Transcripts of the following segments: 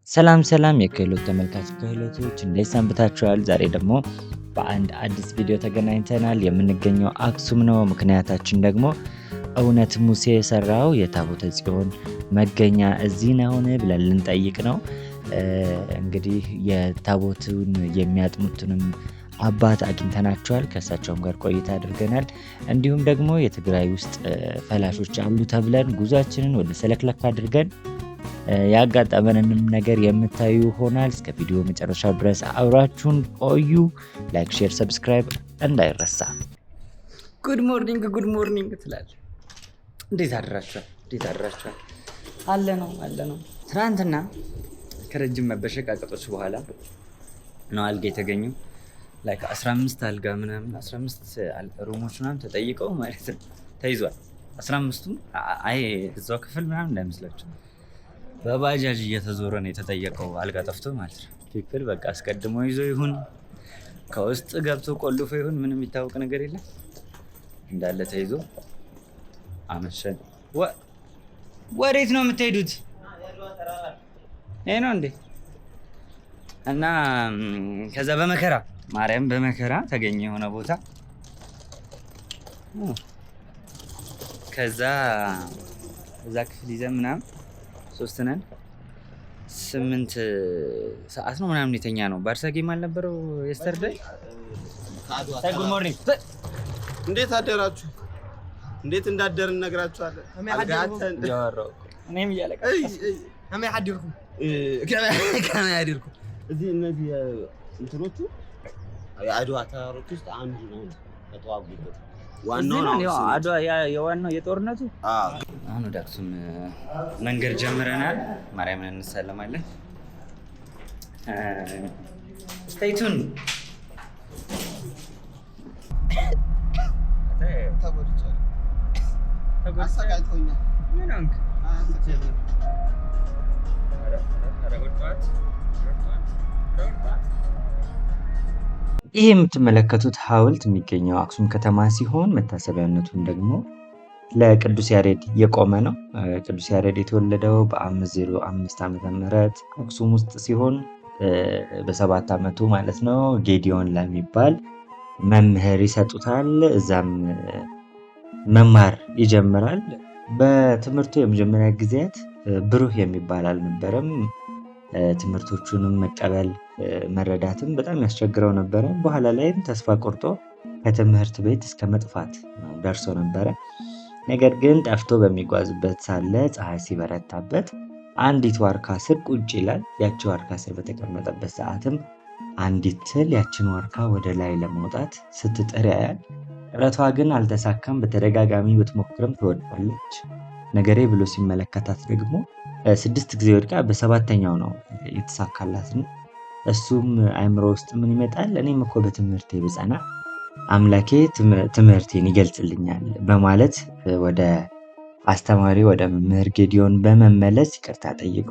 ሰላም ሰላም የክህሎት ተመልካች ክህሎቶች እንዴት ሰንብታችኋል? ዛሬ ደግሞ በአንድ አዲስ ቪዲዮ ተገናኝተናል። የምንገኘው አክሱም ነው። ምክንያታችን ደግሞ እውነት ሙሴ የሰራው የታቦተ ጽዮን መገኛ እዚህ ነውን ብለን ልንጠይቅ ነው። እንግዲህ የታቦቱን የሚያጥኑትንም አባት አግኝተናቸዋል። ከእሳቸውም ጋር ቆይታ አድርገናል። እንዲሁም ደግሞ የትግራይ ውስጥ ፈላሾች አሉ ተብለን ጉዟችንን ወደ ሰለክለካ አድርገን ያጋጠመንንም ነገር የምታዩ ይሆናል። እስከ ቪዲዮ መጨረሻው ድረስ አብራችሁን ቆዩ። ላይክ፣ ሼር፣ ሰብስክራይብ እንዳይረሳ። ጉድ ሞርኒንግ ትላለህ። እንዴት አድራችኋል? አለ ነው። ትናንትና ከረጅም መበሸቃቀጦች በኋላ ነው አልጋ የተገኘው። ላይክ 15 አልጋ ምናምን 15 ሩሞች ምናምን ተጠይቀው ማለት ነው ተይዟል። 15ቱም አይ እዛው ክፍል ምናምን እንዳይመስላችሁ በባጃጅ እየተዞረ ነው የተጠየቀው። አልጋ ጠፍቶ ማለት ነው። ትክክል በቃ አስቀድሞ ይዞ ይሁን ከውስጥ ገብቶ ቆልፎ ይሁን ምንም የሚታወቅ ነገር የለም። እንዳለ ተይዞ አመሸን። ወዴት ነው የምትሄዱት? ይሄ ነው እንዴ? እና ከዛ በመከራ ተገኘ የሆነ ቦታ። ከዛ እዛ ክፍል ይዘን ምናምን 3 ነን 8 ሰዓት ነው ምናምን የተኛ ነው። ባርሳ ጌም አልነበረው የስተርዴይ። ጉድ ሞርኒንግ። እንዴት አደራችሁ? እንዴት እንዳደርን ነግራችኋለን። እኔም እያለቀስኩ ከመይ አድርኩ እዚህ እነዚህ እንትኖቹ የአድዋ ተራሮች ውስጥ አንዱ ነው ተጠዋጉበት። ዋናው የዋናው የጦርነቱ አሁን ወደ አክሱም መንገድ ጀምረናል። ማርያምን እንሳለማለን። ስቴይ ቱን። ይህ የምትመለከቱት ሐውልት የሚገኘው አክሱም ከተማ ሲሆን መታሰቢያነቱን ደግሞ ለቅዱስ ያሬድ የቆመ ነው። ቅዱስ ያሬድ የተወለደው በ505 ዓመተ ምህረት አክሱም ውስጥ ሲሆን በ7 ዓመቱ ማለት ነው ጌዲዮን ለሚባል መምህር ይሰጡታል። እዛም መማር ይጀምራል። በትምህርቱ የመጀመሪያ ጊዜያት ብሩህ የሚባል አልነበረም። ትምህርቶቹንም መቀበል መረዳትም በጣም ያስቸግረው ነበረ። በኋላ ላይም ተስፋ ቆርጦ ከትምህርት ቤት እስከ መጥፋት ደርሶ ነበረ። ነገር ግን ጠፍቶ በሚጓዝበት ሳለ ፀሐይ ሲበረታበት አንዲት ዋርካ ስር ቁጭ ይላል። ያቺ ዋርካ ስር በተቀመጠበት ሰዓትም አንዲት ትል ያችን ዋርካ ወደ ላይ ለማውጣት ስትጥር ያያል። ጥረቷ ግን አልተሳካም። በተደጋጋሚ ብትሞክርም ትወድቃለች። ነገሬ ብሎ ሲመለከታት ደግሞ 6 ጊዜ ወድቃ በሰባተኛው ነው የተሳካላት። እሱም አእምሮ ውስጥ ምን ይመጣል? እኔም እኮ በትምህርቴ ብጸና አምላኬ ትምህርቴን ይገልጽልኛል በማለት ወደ አስተማሪ ወደ መምህር ጌዲዮን በመመለስ ይቅርታ ጠይቆ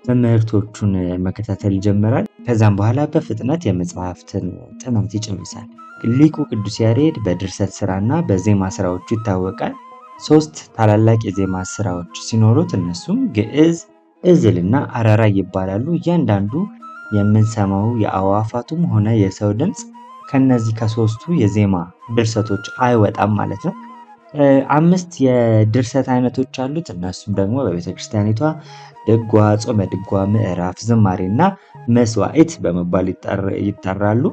ትምህርቶቹን መከታተል ይጀምራል። ከዛም በኋላ በፍጥነት የመጽሐፍትን ጥናት ይጨርሳል። ሊቁ ቅዱስ ያሬድ በድርሰት ስራና በዜማ ስራዎቹ ይታወቃል። 3 ታላላቅ የዜማ ስራዎች ሲኖሩት እነሱም ግዕዝ፣ እዝልና አራራይ ይባላሉ። እያንዳንዱ የምንሰማው የአዕዋፋቱም ሆነ የሰው ድምፅ ከነዚህ ከ3ቱ የዜማ ድርሰቶች አይወጣም ማለት ነው። 5 የድርሰት አይነቶች አሉት። እነሱም ደግሞ በቤተክርስቲያኒቷ ድጓ፣ ጾመ ድጓ፣ ምዕራፍ፣ ዝማሬና መስዋዕት በመባል ይጠራሉ።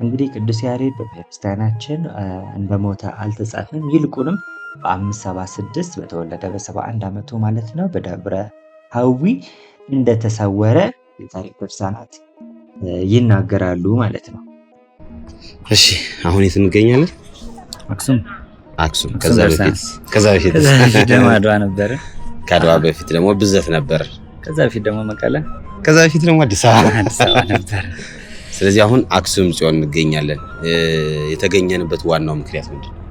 እንግዲህ ቅዱስ ያሬድ በቤተክርስቲያናችን እንደሞተ አልተጻፈም። ይልቁንም በ576 በተወለደ በ71 ዓመቱ ማለት ነው በደብረ ሐዊ እንደተሰወረ የታሪክ ድርሳናት ይናገራሉ ማለት ነው። እሺ አሁን የት እንገኛለን? አክሱም። ከዛ በፊት ደግሞ አድዋ ነበር። ከአድዋ በፊት ደግሞ ብዘት ነበር። ከዛ በፊት ደግሞ መቀለ። ከዛ በፊት ደግሞ አዲስ አበባ ነበር። ስለዚህ አሁን አክሱም ጽዮን እንገኛለን። የተገኘንበት ዋናው ምክንያት ምንድን ነው?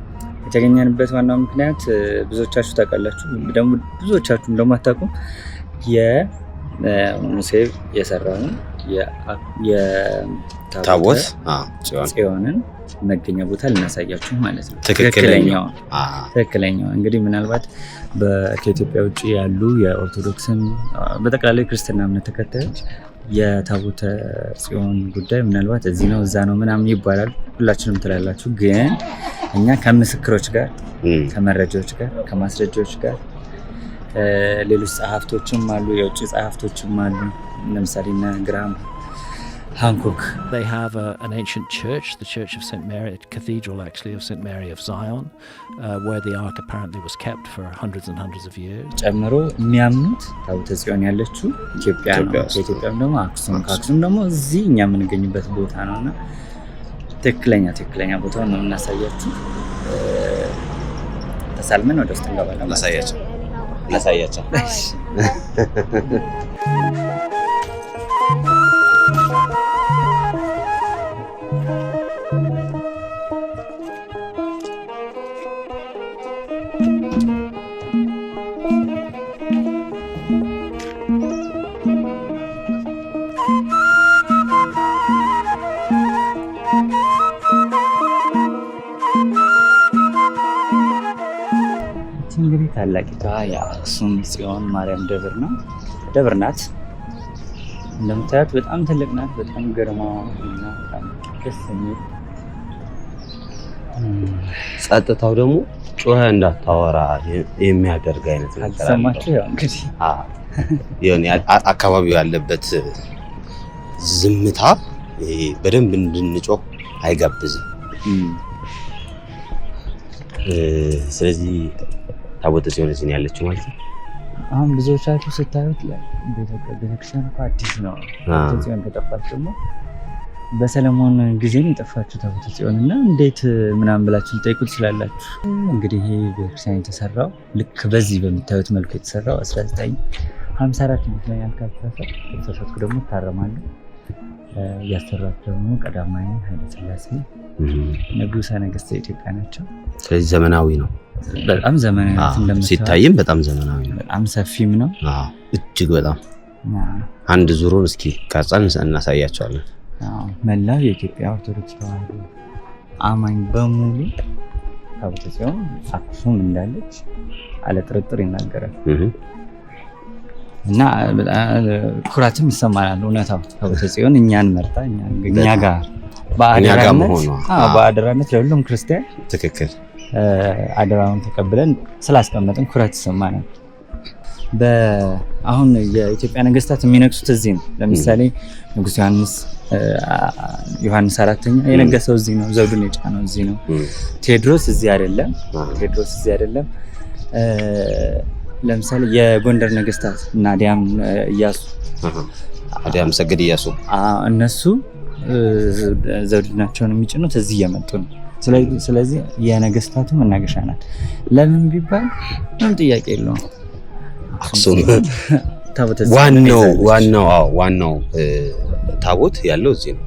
የተገኘንበት ዋናው ምክንያት ብዙዎቻችሁ ታውቃላችሁ፣ ደግሞ ብዙዎቻችሁም ደግሞ አታውቁም። ሙሴ የሰራውን ታቦት ጽዮንን መገኛ ቦታ ልናሳያችሁ ማለት ነው። ትክክለኛው እንግዲህ ምናልባት ከኢትዮጵያ ውጭ ያሉ የኦርቶዶክስን በጠቅላላ ክርስትና እምነት ተከታዮች የታቦተ ጽዮን ጉዳይ ምናልባት እዚህ ነው እዛ ነው ምናምን ይባላል፣ ሁላችንም ትላላችሁ። ግን እኛ ከምስክሮች ጋር ከመረጃዎች ጋር ከማስረጃዎች ጋር ሌሎች ጸሐፍቶችም አሉ፣ የውጭ ጸሐፍቶችም አሉ። ለምሳሌ እነ ግራሃም ሃንኮክ they have an ancient church, the Church of St Mary, a cathedral actually of St Mary of Zion, where the ark apparently was kept for hundreds and hundreds of years. ጨምሮ የሚያምኑት ታቦተ ጽዮን ያለችው ኢትዮጵያ ነው። ከኢትዮጵያም ደግሞ አክሱም፣ ከአክሱም ደግሞ እዚህ እኛ የምንገኝበት ቦታ ነውና ትክክለኛ ቦታውን ነው የምናሳያችሁ። ተሳልመን ወደ ውስጥ እንገባለን። ላሳያቸው እንግዲህ ታላቂቷ የአክሱም ጽዮን ማርያም ደብር ናት። እንደምታዩት በጣም ትልቅ ናት። በጣም ግርማ እና በጣም ደስ የሚል ጸጥታው ደግሞ ጮኸ እንዳታወራ የሚያደርግ አይነት ነገር ሰማችሁ። ያው እንግዲህ አካባቢው ያለበት ዝምታ በደንብ እንድንጮህ አይጋብዝም። ስለዚህ ታቦተ ጽዮን እዚህ ያለችው ማለት ነው። አሁን ብዙዎቻችሁ ስታዩት ቤተክርስቲያን እኮ አዲስ ነው። ታቦተ ጽዮን ከጠፋች ደግሞ በሰለሞን ጊዜ ነው የጠፋችው ታቦተ ጽዮን እና እንዴት ምናምን ብላችሁ ልጠይቁ ትችላላችሁ። እንግዲህ ይሄ ቤተክርስቲያን የተሰራው ልክ በዚህ በምታዩት መልኩ የተሰራው 1954 ይመስለኛል። ካልተሳሳትኩ ደግሞ ታረማለሁ። ያሰራት ደግሞ ቀዳማዊ ኃይለ ሥላሴ ንጉሠ ነገሥት ኢትዮጵያ ናቸው። ስለዚህ ዘመናዊ ነው። በጣም ዘመናዊ ሲታይም በጣም ዘመናዊ ነው። በጣም ሰፊም ነው። እጅግ በጣም አንድ ዙሩን እስኪ ቀርጸን እናሳያቸዋለን። መላው የኢትዮጵያ ኦርቶዶክስ ተዋሕዶ አማኝ በሙሉ ታቦተ ጽዮን አክሱም እንዳለች አለ ጥርጥር ይናገራል እና ኩራትም ይሰማናል። እውነታው ታቦተ ጽዮን እኛን መርጣ እኛ ጋር በአደራነት ለሁሉም ክርስቲያን ትክክል አደራውን ተቀብለን ስላስቀመጥን ኩራት ይሰማናል። አሁን የኢትዮጵያ ነገስታት የሚነግሱት እዚህ ነው። ለምሳሌ ንጉስ ዮሐንስ አራተኛ የነገሰው እዚህ ነው። ዘውዱን የጫነው እዚህ ነው። ቴዎድሮስ እዚህ አይደለም። ለምሳሌ የጎንደር ነገስታት እና አዲያም ሰገድ ኢያሱ እነሱ ዘውድናቸውን የሚጭኑት እዚህ እየመጡ ነው። ስለዚህ የነገስታቱ መናገሻ ናት። ለምን ቢባል ምንም ጥያቄ የለውም። አክሱም ዋናው ታቦት ያለው እዚህ ነው።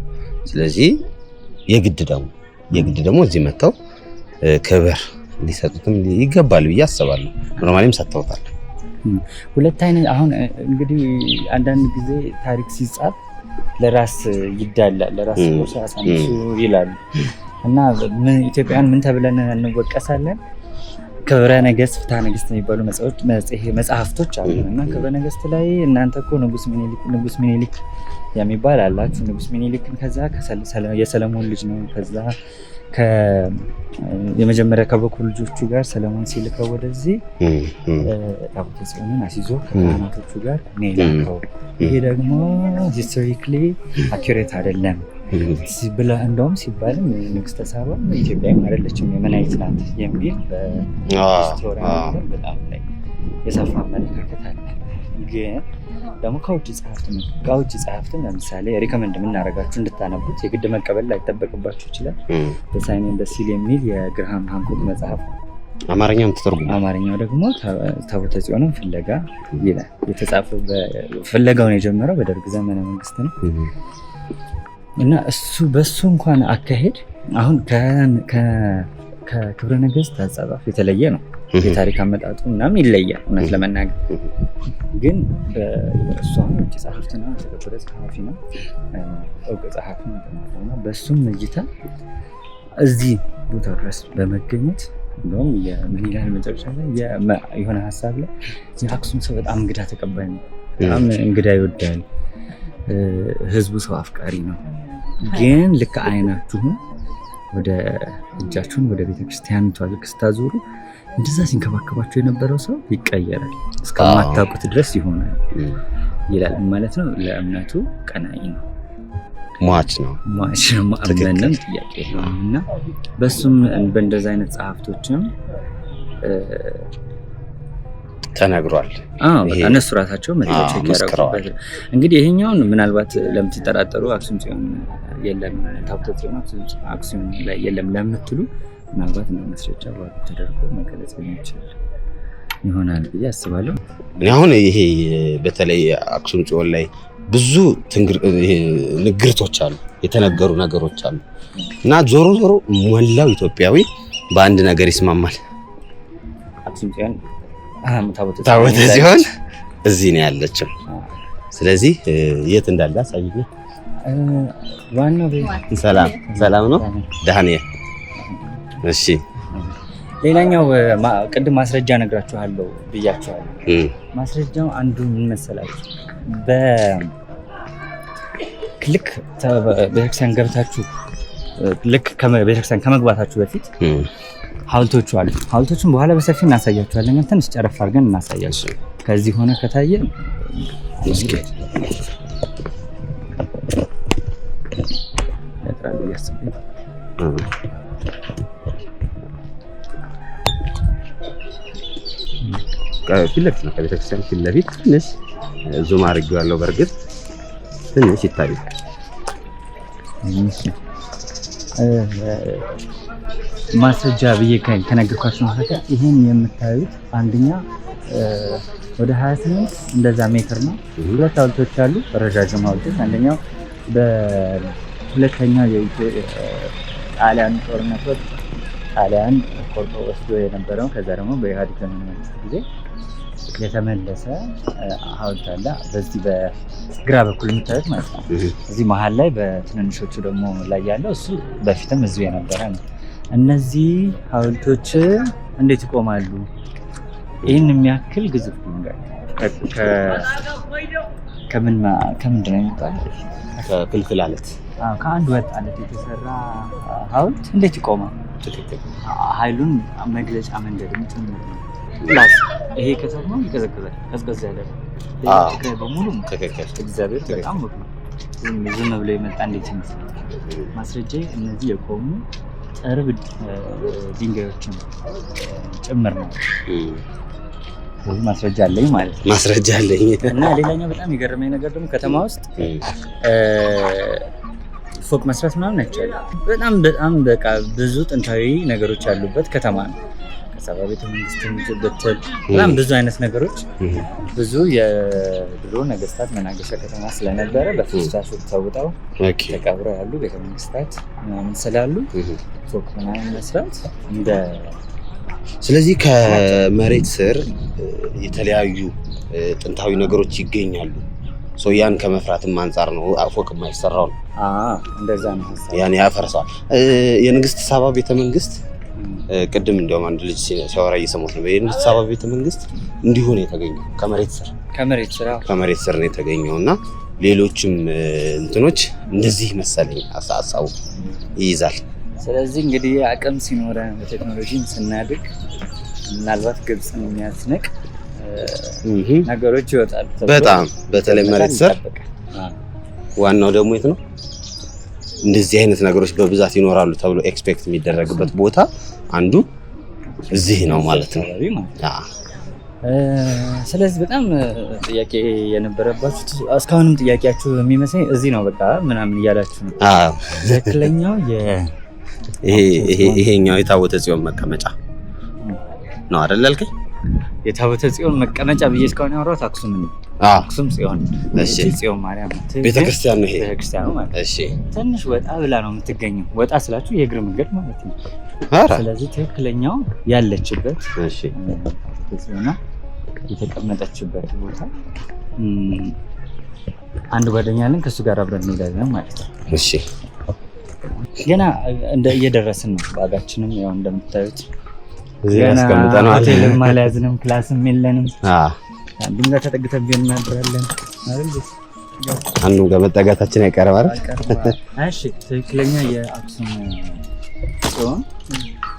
ስለዚህ የግድ ደግሞ እዚህ መጥተው ክብር ሊሰጡትም ይገባል ብዬ አስባለሁ። ኖርማሊም ሰጥተውታል። ሁለት አይነት አሁን እንግዲህ አንዳንድ ጊዜ ታሪክ ሲጻፍ ለራስ ይዳላል፣ ለራስ ቆሻ ሳንሱ ይላሉ እና ኢትዮጵያን ምን ተብለን እንወቀሳለን? ክብረ ነገስት፣ ፍትሐ ነገስት የሚባሉ መጽሐፍቶች አሉ እና ክብረ ነገስት ላይ እናንተ እኮ ንጉስ ሚኒሊክ የሚባል አላችሁ። ንጉስ ሚኒሊክን ከዛ የሰለሞን ልጅ ነው። ከዛ የመጀመሪያ ከበኩር ልጆቹ ጋር ሰለሞን ሲልከው ወደዚህ ታቦተ ጽዮንን አስይዞ ከካህናቶቹ ጋር ኔላከው። ይሄ ደግሞ ሂስቶሪካሊ አኪሬት አይደለም ብላ እንደውም ሲባልም ንግስተ ሳባ ኢትዮጵያዊም አይደለችም የመናይት ናት የሚል በሂስቶሪያን በጣም ላይ የሰፋ አመለካከት አለ። ግን ደግሞ ከውጭ ጸሐፍትም ለምሳሌ ሪከመንድ የምናደርጋችሁ እንድታነቡት የግድ መቀበል ላይጠበቅባችሁ ይችላል። በሳይን ኤንድ ዘ ሲል የሚል የግራሃም ሃንኮክ መጽሐፍ አማርኛም ተተርጉሞ አማርኛው ደግሞ ታቦተ ጽዮንን ፍለጋ ይላል። የተጻፈው ፍለጋውን የጀመረው በደርግ ዘመነ መንግስት ነው እና በሱ እንኳን አካሄድ አሁን ከክብረ ነገስት አጻጻፍ የተለየ ነው። የታሪክ አመጣጡ ምናምን ይለያል። እውነት ለመናገር ግን በእሷም እጅ ጸሐፍት ነው፣ የተከበረ ጸሐፊ ነው፣ እውቅ ጸሐፊ ነው። በእሱም እይታ እዚህ ቦታ ድረስ በመገኘት እንደውም ምን ይላል መጨረሻ ላይ የሆነ ሀሳብ ላይ የአክሱም ሰው በጣም እንግዳ ተቀባይ ነው፣ በጣም እንግዳ ይወዳል፣ ህዝቡ ሰው አፍቃሪ ነው። ግን ልክ አይናችሁን ወደ እጃችሁን ወደ ቤተክርስቲያኒቷ ልክ ስታዞሩ እንደዛ ሲንከባከባቸው የነበረው ሰው ይቀየራል፣ እስከማታውቁት ድረስ ይሆናል ይላል ማለት ነው። ለእምነቱ ቀናኢ ነው፣ ሟች ነው ማመንም ጥያቄ የለውም። እና በሱም በእንደዛ አይነት ጸሐፍቶችም ተነግሯል። እነሱ ራሳቸው መጥተው ያቀርቡበት። እንግዲህ ይሄኛውን ምናልባት ለምትጠራጠሩ አክሱም ጽዮን የለም ታቦተ ጽዮን አክሱም ላይ የለም ለምትሉ ምናልባት እንደ ማስረጃ ተደርጎ መገለጽ የሚችል ይሆናል ብዬ አስባለሁ። አሁን ይሄ በተለይ አክሱም ጽዮን ላይ ብዙ ንግርቶች አሉ፣ የተነገሩ ነገሮች አሉ እና ዞሮ ዞሮ ሞላው ኢትዮጵያዊ በአንድ ነገር ይስማማል። አክሱም ጽዮን ታቦተ ጽዮን እዚህ ነው ያለችው። ስለዚህ የት እንዳለ አሳይኝ። ዋናው ሰላም ነው ዳንኤል። እሺ ሌላኛው ቅድም ማስረጃ ነግራችኋለሁ ብያችኋለሁ። ማስረጃው አንዱ ምን መሰላችሁ? ልክ ቤተክርስቲያን ገብታችሁ ልክ ቤተክርስቲያን ከመግባታችሁ በፊት ሐውልቶቹ አሉ። ሐውልቶቹን በኋላ በሰፊ እናሳያችኋለን። ትንሽ ጨረፍ አድርገን እናሳያችሁ። ከዚህ ሆነ ከታየ እስኪ ያጥራሉ ያስፈልግ ፊት ለፊት ነው። ከቤተክርስቲያን ፊት ለፊት ትንሽ ዙም አድርጌዋለሁ። በእርግጥ ትንሽ ይታያል። ማስረጃ ብዬ ከነገርኳችሁ መካከል ይሄን የምታዩት አንደኛ ወደ 28 እንደዛ ሜትር ነው። ሁለት ሐውልቶች አሉ፣ ረዣዥም ሐውልቶች። አንደኛው በሁለተኛው የጣሊያን ጦርነት ወቅት ጣሊያን ቆርጦ ወስዶ የነበረው ከዛ ደግሞ በኢህአዴግ ዘመነ መንግስት ጊዜ የተመለሰ ሐውልት አለ። በዚህ በግራ በኩል የምታዩት ማለት ነው። እዚህ መሀል ላይ በትንንሾቹ ደግሞ ላይ ያለው እሱ በፊትም እዚሁ የነበረ ነው። እነዚህ ሐውልቶች እንዴት ይቆማሉ? ይህን የሚያክል ግዙፍ ድንጋይ ከምንድን ነው የሚባለው? ከፍልፍል አለት ከአንድ ወጥ አለት የተሰራ ሐውልት እንዴት ይቆማል? ትክክል። ኃይሉን መግለጫ መንገድም ጭምር ነው። ፕላስ ይሄ ከተማው ይቀዘቅዛል፣ ቀዝቀዝ ያለ በሙሉ ትክክል። እግዚአብሔር በጣም ወቅ ነው። ዝም ብሎ የመጣ እንዴት ይመስላል? ማስረጃ እነዚህ የቆሙ ጥርብ ድንጋዮችን ጭምር ነው። ማስረጃ አለኝ ማለት ነው። ማስረጃ አለኝ። እና ሌላኛው በጣም የገረመኝ ነገር ደግሞ ከተማ ውስጥ ፎቅ መስራት ምናምን አይቻልም። በጣም በቃ ብዙ ጥንታዊ ነገሮች ያሉበት ከተማ ነው። ከሰባ ቤተ መንግስት ብትል በጣም ብዙ አይነት ነገሮች ብዙ የድሮ ነገስታት መናገሻ ከተማ ስለነበረ በፍርስራሾች ተውጠው ተቀብረው ያሉ ቤተ መንግስታት ምናምን ስላሉ ፎቅ ምናምን መስራት እንደ ስለዚህ ከመሬት ስር የተለያዩ ጥንታዊ ነገሮች ይገኛሉ። ያን ከመፍራትም አንጻር ነው ፎቅ የማይሰራው ነው። እንደዛ ነው። ያን ያፈርሰዋል። የንግስት ሳባ ቤተ መንግስት ቅድም እንደውም አንድ ልጅ ሲያወራ እየሰማሁት ነው። የንግስት ሳባ ቤተ መንግስት እንዲሁ ነው የተገኘው፣ ከመሬት ስር ነው የተገኘው እና ሌሎችም እንትኖች እንደዚህ መሰለኝ ሀሳቡ ይይዛል። ስለዚህ እንግዲህ አቅም ሲኖረን በቴክኖሎጂም ስናድግ ምናልባት ግብፅን የሚያስንቅ ነገሮች ይወጣሉ። በጣም በተለይ መሬት ስር። ዋናው ደግሞ የት ነው እንደዚህ አይነት ነገሮች በብዛት ይኖራሉ ተብሎ ኤክስፔክት የሚደረግበት ቦታ አንዱ እዚህ ነው ማለት ነው። ስለዚህ በጣም ጥያቄ የነበረባችሁ እስካሁንም ጥያቄያችሁ የሚመስለኝ እዚህ ነው በቃ ምናምን እያላችሁ ነው። ትክክለኛው ይሄኛው የታቦተ ጽዮን መቀመጫ ነው አይደል ያልከኝ? የታቦተ ጽዮን መቀመጫ ብዬ እስካሁን ያወራሁት አክሱም ነው። አክሱም ጽዮን እሺ ጽዮን ማርያም ቤተክርስቲያን ነው ይሄ ቤተክርስቲያን ነው ማለት እሺ ትንሽ ወጣ ብላ ነው የምትገኘው ወጣ ስላችሁ የእግር መንገድ ማለት ነው ስለዚህ ትክክለኛው ያለችበት እሺ ጽዮና የተቀመጠችበት ቦታ አንድ ጓደኛ አለን ከሱ ጋር አብረን እንሄዳለን ማለት ነው እሺ ገና እየደረስን ነው ባጋችንም ያው እንደምታዩት እዚህ ያስቀምጠናል ሆቴልም አልያዝንም ክላስም የለንም አንዱም ጋር ተጠግተን እናድራለን አይደል አንዱም ጋር መጠጋታችን አይቀርም አይደል እሺ ትክክለኛ የአክሱም ጽዮን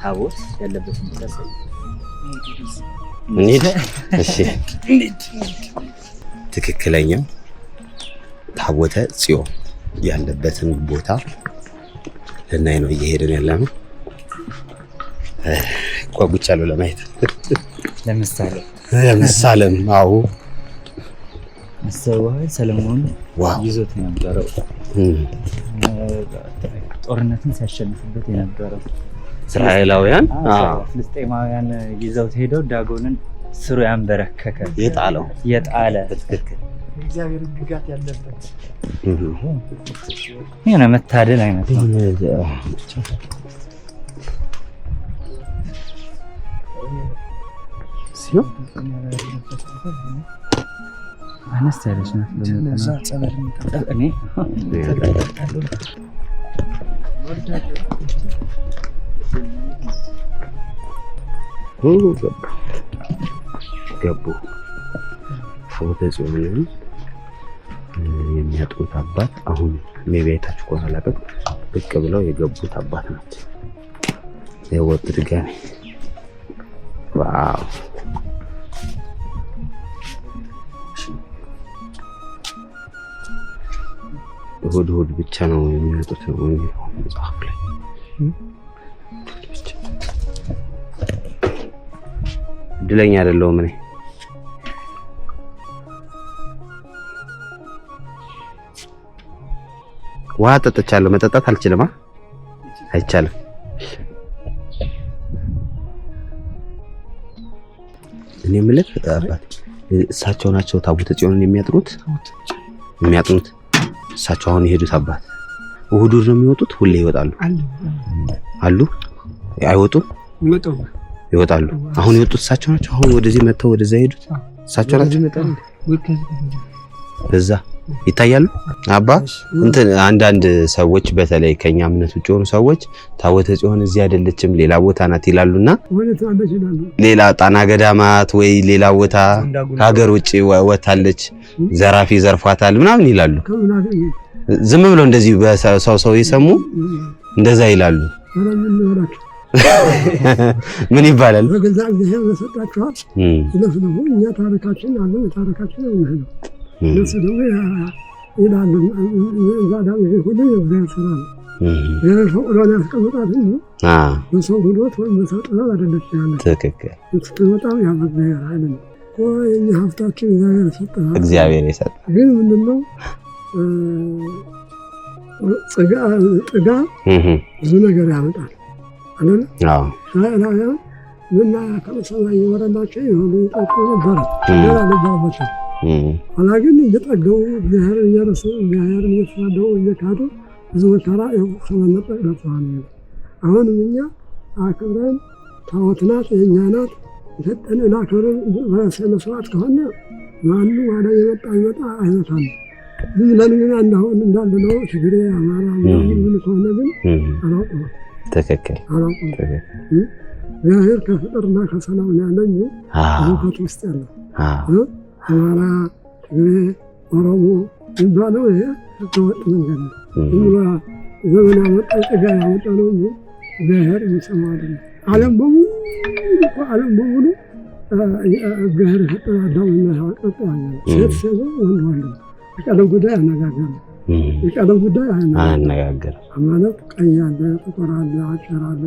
ታቦት ያለበትን ቦታ እንሂድ እሺ ትክክለኛው ታቦተ ጽዮን ያለበትን ቦታ ልናይ ነው እየሄድን ያለነው ጓጉቻለሁ ለማየት ለምሳሌም አዎ ሰለሞን ይዞት የነበረው ጦርነትን ሲያሸንፍበት የነበረው እስራኤላውያን ፍልስጤማውያን ይዘውት ሄደው ዳጎንን ስሩ ያንበረከከ የጣለ በትክክል እግዚአብሔር ግጋት ያለበት የሆነ መታደል አይነት ነው ሲዮ አነስ ያለች ናት ለዛ ጸበል እኔ ገቡ ታቦተ ጽዮንን የሚያጥሩት አባት አሁን ሜቤታችሁ ቆራላቀቅ ብቅ ብለው የገቡት አባት ናቸው የወጡ ድጋሚ ዋው እሑድ ብቻ ነው የሚወጡት ነው መጽሐፍ ላይ እድለኛ አይደለሁም እኔ ውሃ ጠጥቻለሁ መጠጣት አልችልም አይቻልም እኔ የምልህ አባት እሳቸው ናቸው ታቦተ ጽዮንን የሚያጥኑት እሳቸው አሁን የሄዱት አባት እሑድ ነው የሚወጡት ሁሌ ይወጣሉ አሉ አይወጡም ይወጣሉ አሁን የወጡት እሳቸው ናቸው አሁን ወደዚህ መጥተው ወደዛ ሄዱት እሳቸው ናቸው በዛ ይታያሉ አባ እንትን አንዳንድ ሰዎች በተለይ ከኛ እምነት ውጭ ሆኑ ሰዎች ታቦተ ጽዮን እዚህ አይደለችም ሌላ ቦታ ናት ይላሉና ሌላ ጣና ገዳማት ወይ ሌላ ቦታ ሀገር ውጪ ወታለች ዘራፊ ዘርፏታል ምናምን ይላሉ ዝም ብለው እንደዚህ በሰው ይሰሙ እንደዛ ይላሉ ምን ይባላል በገዛ እግዚአብሔር ተሰጣችኋል ስለዚህ እኛ ታሪካችን አለ ታሪካችን ነው እነሱ ደግሞ ይላሉ ዛዳው ሁሉ የእግዚአብሔር ስራ ነው የሰው ቁርባን ያስቀምጣል እንጂ በሰው ሁሉት ወይ በሰው ጥበብ አይደለም ያለ ትክክል በጣም ያመዝናል አይደል የኛ ሀብታችን እግዚአብሔር የሰጠ ግን ምንድነው ጽጋ ብዙ ነገር ያመጣል አይደል እስራኤላውያን ምን ከሰማይ የወረዳቸው የሆኑ ይጠጡ ነበር ሌላ ነበረባቸው ኋላ ግን እየጠገቡ እግዚአብሔርን እየረሱ እግዚአብሔርን እየተሳደቡ እየካዱ ብዙ መከራ ሰመነጠ ደርሰዋል አሁንም እኛ አክብረን ታቦት ናት የእኛ ናት የሰጠን ላክብረን በስነ ስርዓት ከሆነ ማኑ ዋዳ ይመጣ አይመጣም ዝም ብለን ግን እንዳሁን እንዳልነው ትግሬ አማራ ምን ከሆነ ግን አላውቅም ትክክል አላውቅም እግዚአብሔር ከፍቅርና ከሰላም ያለኝ በከት ውስጥ ያለው አማራ ትግሬ ኦሮሞ የሚባለው ይሄ ህገወጥ መንገድ ነው ዘመን ያመጣ ጥጋ ያመጣ ነው እንጂ እግዚአብሔር የሚሰማው አይደለም ዓለም በሙሉ እግዚአብሔር የፈጠረ አዳምና ሔዋን ቀጥተዋል ሴት ወንድ ወንድ የቀለም ጉዳይ አነጋገር የቀለም ጉዳይ አነጋገር ማለት ቀይ አለ ጥቁር አለ አጭር አለ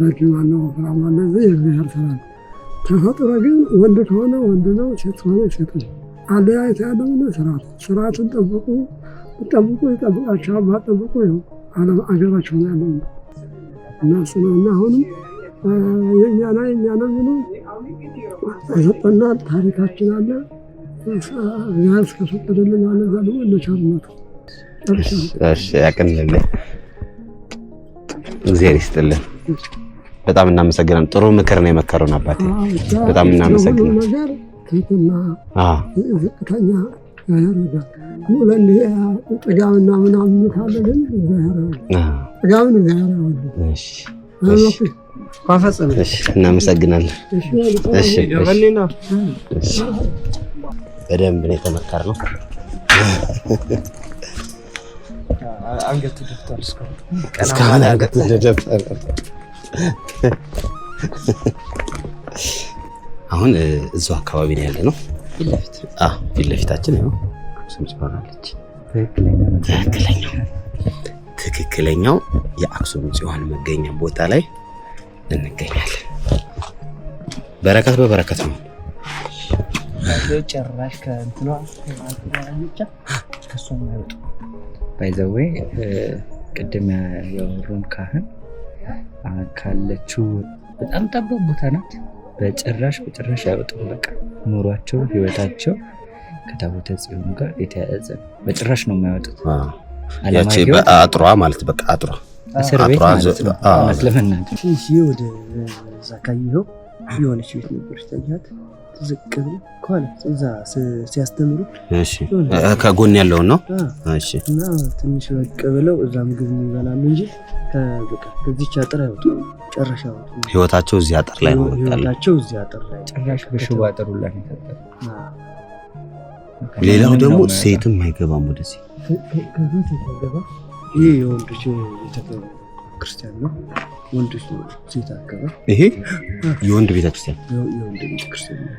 ረጅም አለ ወፍራም አለ የእግዚአብሔር ስራ ነው ተፈጥሮ ግን ወንድ ከሆነ ወንድ ነው ሴት ከሆነ ሴት ነው አለያየት ያለው ስርዓቱን ጠብቁ ይጠብቃቸው ማጠብቁ ይኸው ዓለም አገራቸው ያለው እና ስለሆነ አሁንም የኛ ነው የሚሉ ተሰጠና ታሪካችን አለ ቢያንስ ከፈቀደልን አለዛ ደግሞ እነቻልነቱ እሺ ያቀንልልን። እግዚአብሔር ይስጥልን። በጣም እናመሰግናለን። ጥሩ ምክር ነው የመከሩን አባቴ። በጣም እናመሰግናለን። ነገር ትህትና ዝቅተኛ ያደርጋል። ሁለን ጥጋብና ምናምን ካለ ግን ጥጋብን እግዚአብሔር እሺ እናመሰግናለን። በደንብ ነው የተመከርነው። አንገቱ ደፍቷል እስካሁን አንገቱ ደፍቷል። አሁን እዛው አካባቢ ነው ያለነው። ፊት ለፊታችን ነው አክሱም ጽዮን አለች። ትክክለኛው የአክሱም ጽዮን መገኛ ቦታ ላይ እንገኛለን። በረከት በበረከት ነው። ጭራሽ ከእንትኗ ከእሷ የማይወጡ ባይ ዘ ዌይ ቅድም ያወሩን ካህን ካለችው በጣም ጠባብ ቦታ ናት። በጭራሽ አይወጡም። በቃ ኑሯቸው ህይወታቸው ከታቦተ ጽዮን ጋር የተያያዘ በጭራሽ ነው የማይወጡት። ያቺ በአጥሯ ማለት በቃ አጥሯ እስር ቤት ማለት ነው። ለመናገር ትንሽ ወደ ዛካየው የሆነች ቤት ነበር ታያት ዝቅ ብሎ ከሆነ እዛ ሲያስተምሩ እሺ ከጎን ያለውን ነው። እሺ እና ትንሽ ወቅ ብለው እዛ ምግብ ይበላሉ እንጂ በቃ ከዚህች አጥር አይወጡም። ጨረሻ ህይወታቸው እዚህ አጥር ላይ ነው። ህይወታቸው እዚህ አጥር ላይ ጭራሽ በሽቦ አጥሩ ላይ ነው። ሌላው ደግሞ ሴትም አይገባም ወደዚህ። ከዚህ ተገባ። ይሄ የወንዶች ቤተክርስቲያን ነው። ወንዶች ሴት አገባ። ይሄ የወንድ ቤተክርስቲያን ነው።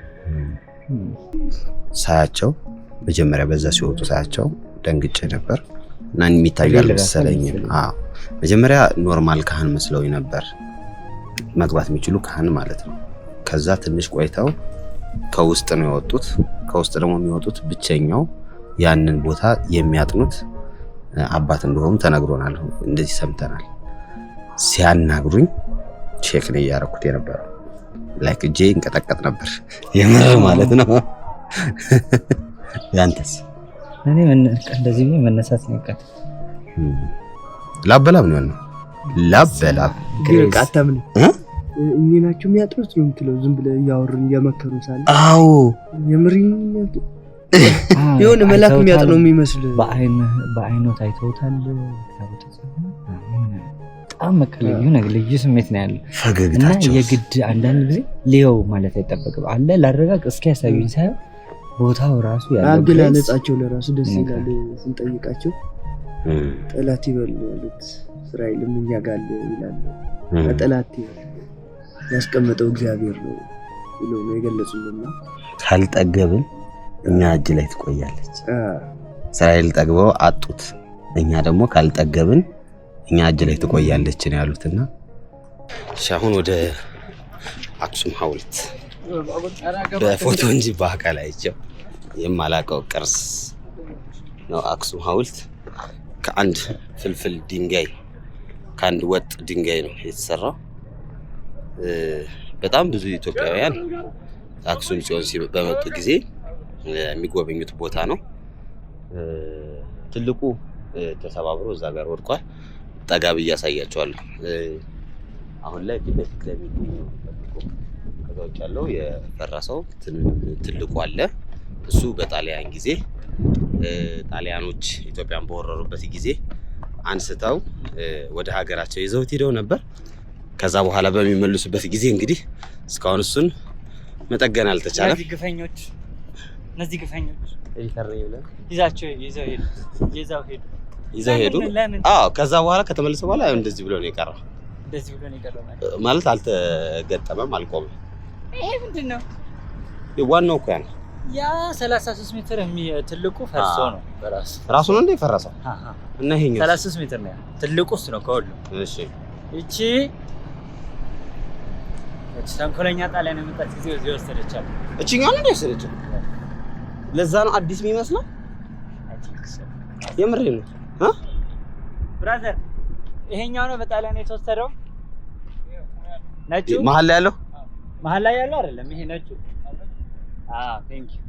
ሳያቸው መጀመሪያ በዛ ሲወጡ ሳያቸው ደንግጬ ነበር እና የሚታዩ አልመሰለኝም። መጀመሪያ ኖርማል ካህን መስለውኝ ነበር፣ መግባት የሚችሉ ካህን ማለት ነው። ከዛ ትንሽ ቆይተው ከውስጥ ነው የወጡት። ከውስጥ ደግሞ የሚወጡት ብቸኛው ያንን ቦታ የሚያጥኑት አባት እንደሆኑ ተነግሮናል፣ እንደዚህ ሰምተናል። ሲያናግሩኝ ቼክ ነው ያረኩት የነበረው። ላይክ እጄ እንቀጠቀጥ ነበር የምር ማለት ነው። ያንተስ? እኔ እንደዚህ ነው መነሳት ነው ቀጥ ላበላብ ነው ያለው። ላበላብ ቃታምን እኔ ናቸው የሚያጥሩት ነው የምትለው። ዝም ብለህ እያወሩን እየመከሩ ሳለ አዎ የምሪኝ የሆነ መልአክ የሚያጥነው የሚመስል በአይኑ ታይተውታል። በጣም መከለዩ ነገር ልዩ ስሜት ነው ያለው። ፈገግታቸው እና የግድ አንዳንድ ጊዜ ሊየው ማለት አይጠበቅም። አለ ላረጋግ እስኪ ያሳዩኝ ሳይሆን ቦታው ራሱ ያለው አገላለጻቸው ለራሱ ደስ ይላል። ስንጠይቃቸው ጠላት ይበል ያሉት እስራኤልም እኛ ጋር ይላል። ጠላት ያስቀመጠው እግዚአብሔር ነው ብሎ ነው የገለጹልና ካልጠገብን እኛ እጅ ላይ ትቆያለች። እስራኤል ጠግበው አጡት፣ እኛ ደግሞ ካልጠገብን እኛ እጅ ላይ ትቆያለች ነው ያሉትና እሺ አሁን ወደ አክሱም ሐውልት በፎቶ እንጂ በአካል አይቼው የማላውቀው ቅርስ ነው። አክሱም ሐውልት ከአንድ ፍልፍል ድንጋይ ከአንድ ወጥ ድንጋይ ነው የተሰራው። በጣም ብዙ ኢትዮጵያውያን አክሱም ጽዮን በመጡ ጊዜ የሚጎበኙት ቦታ ነው። ትልቁ ተሰባብሮ እዛ ጋር ወድቋል። ጠጋብ እያሳያቸዋለሁ። አሁን ላይ ፊት ለፊት ለሚገኘው ከዛ ውጭ ያለው የፈረሰው ትልቁ አለ። እሱ በጣሊያን ጊዜ ጣሊያኖች ኢትዮጵያን በወረሩበት ጊዜ አንስተው ወደ ሀገራቸው ይዘውት ሄደው ነበር። ከዛ በኋላ በሚመልሱበት ጊዜ እንግዲህ እስካሁን እሱን መጠገን አልተቻለም። እነዚህ ግፈኞች ይዘው ሄዱ። አዎ ከዛ በኋላ ከተመለሰ በኋላ እንደዚህ ብሎ ነው የቀረው። ማለት አልተገጠመም፣ አልቆመም። ይሄ ምንድነው? ዋናው እኮ ያ 33 ሜትር ትልቁ ፈርሶ ነው ራሱ ነው እንደ ፈረሰው እና ይሄኛው 33 ሜትር ነው ትልቁ እሱ ነው ከሁሉ። እሺ እቺ ተንኮለኛ ጣሊያን የመጣች ጊዜ እዚህ ወሰደቻል። እቺኛው ነው የወሰደችው። ለዛ ነው አዲስ የሚመስለው። የምሬ ነው ብራዘር። ይሄኛው ነው በጣሊያን የተወሰደው። ነጩ መሀል ላይ ያለው አይደለም፣ ይሄ ነጩ። ቴንክ ዩ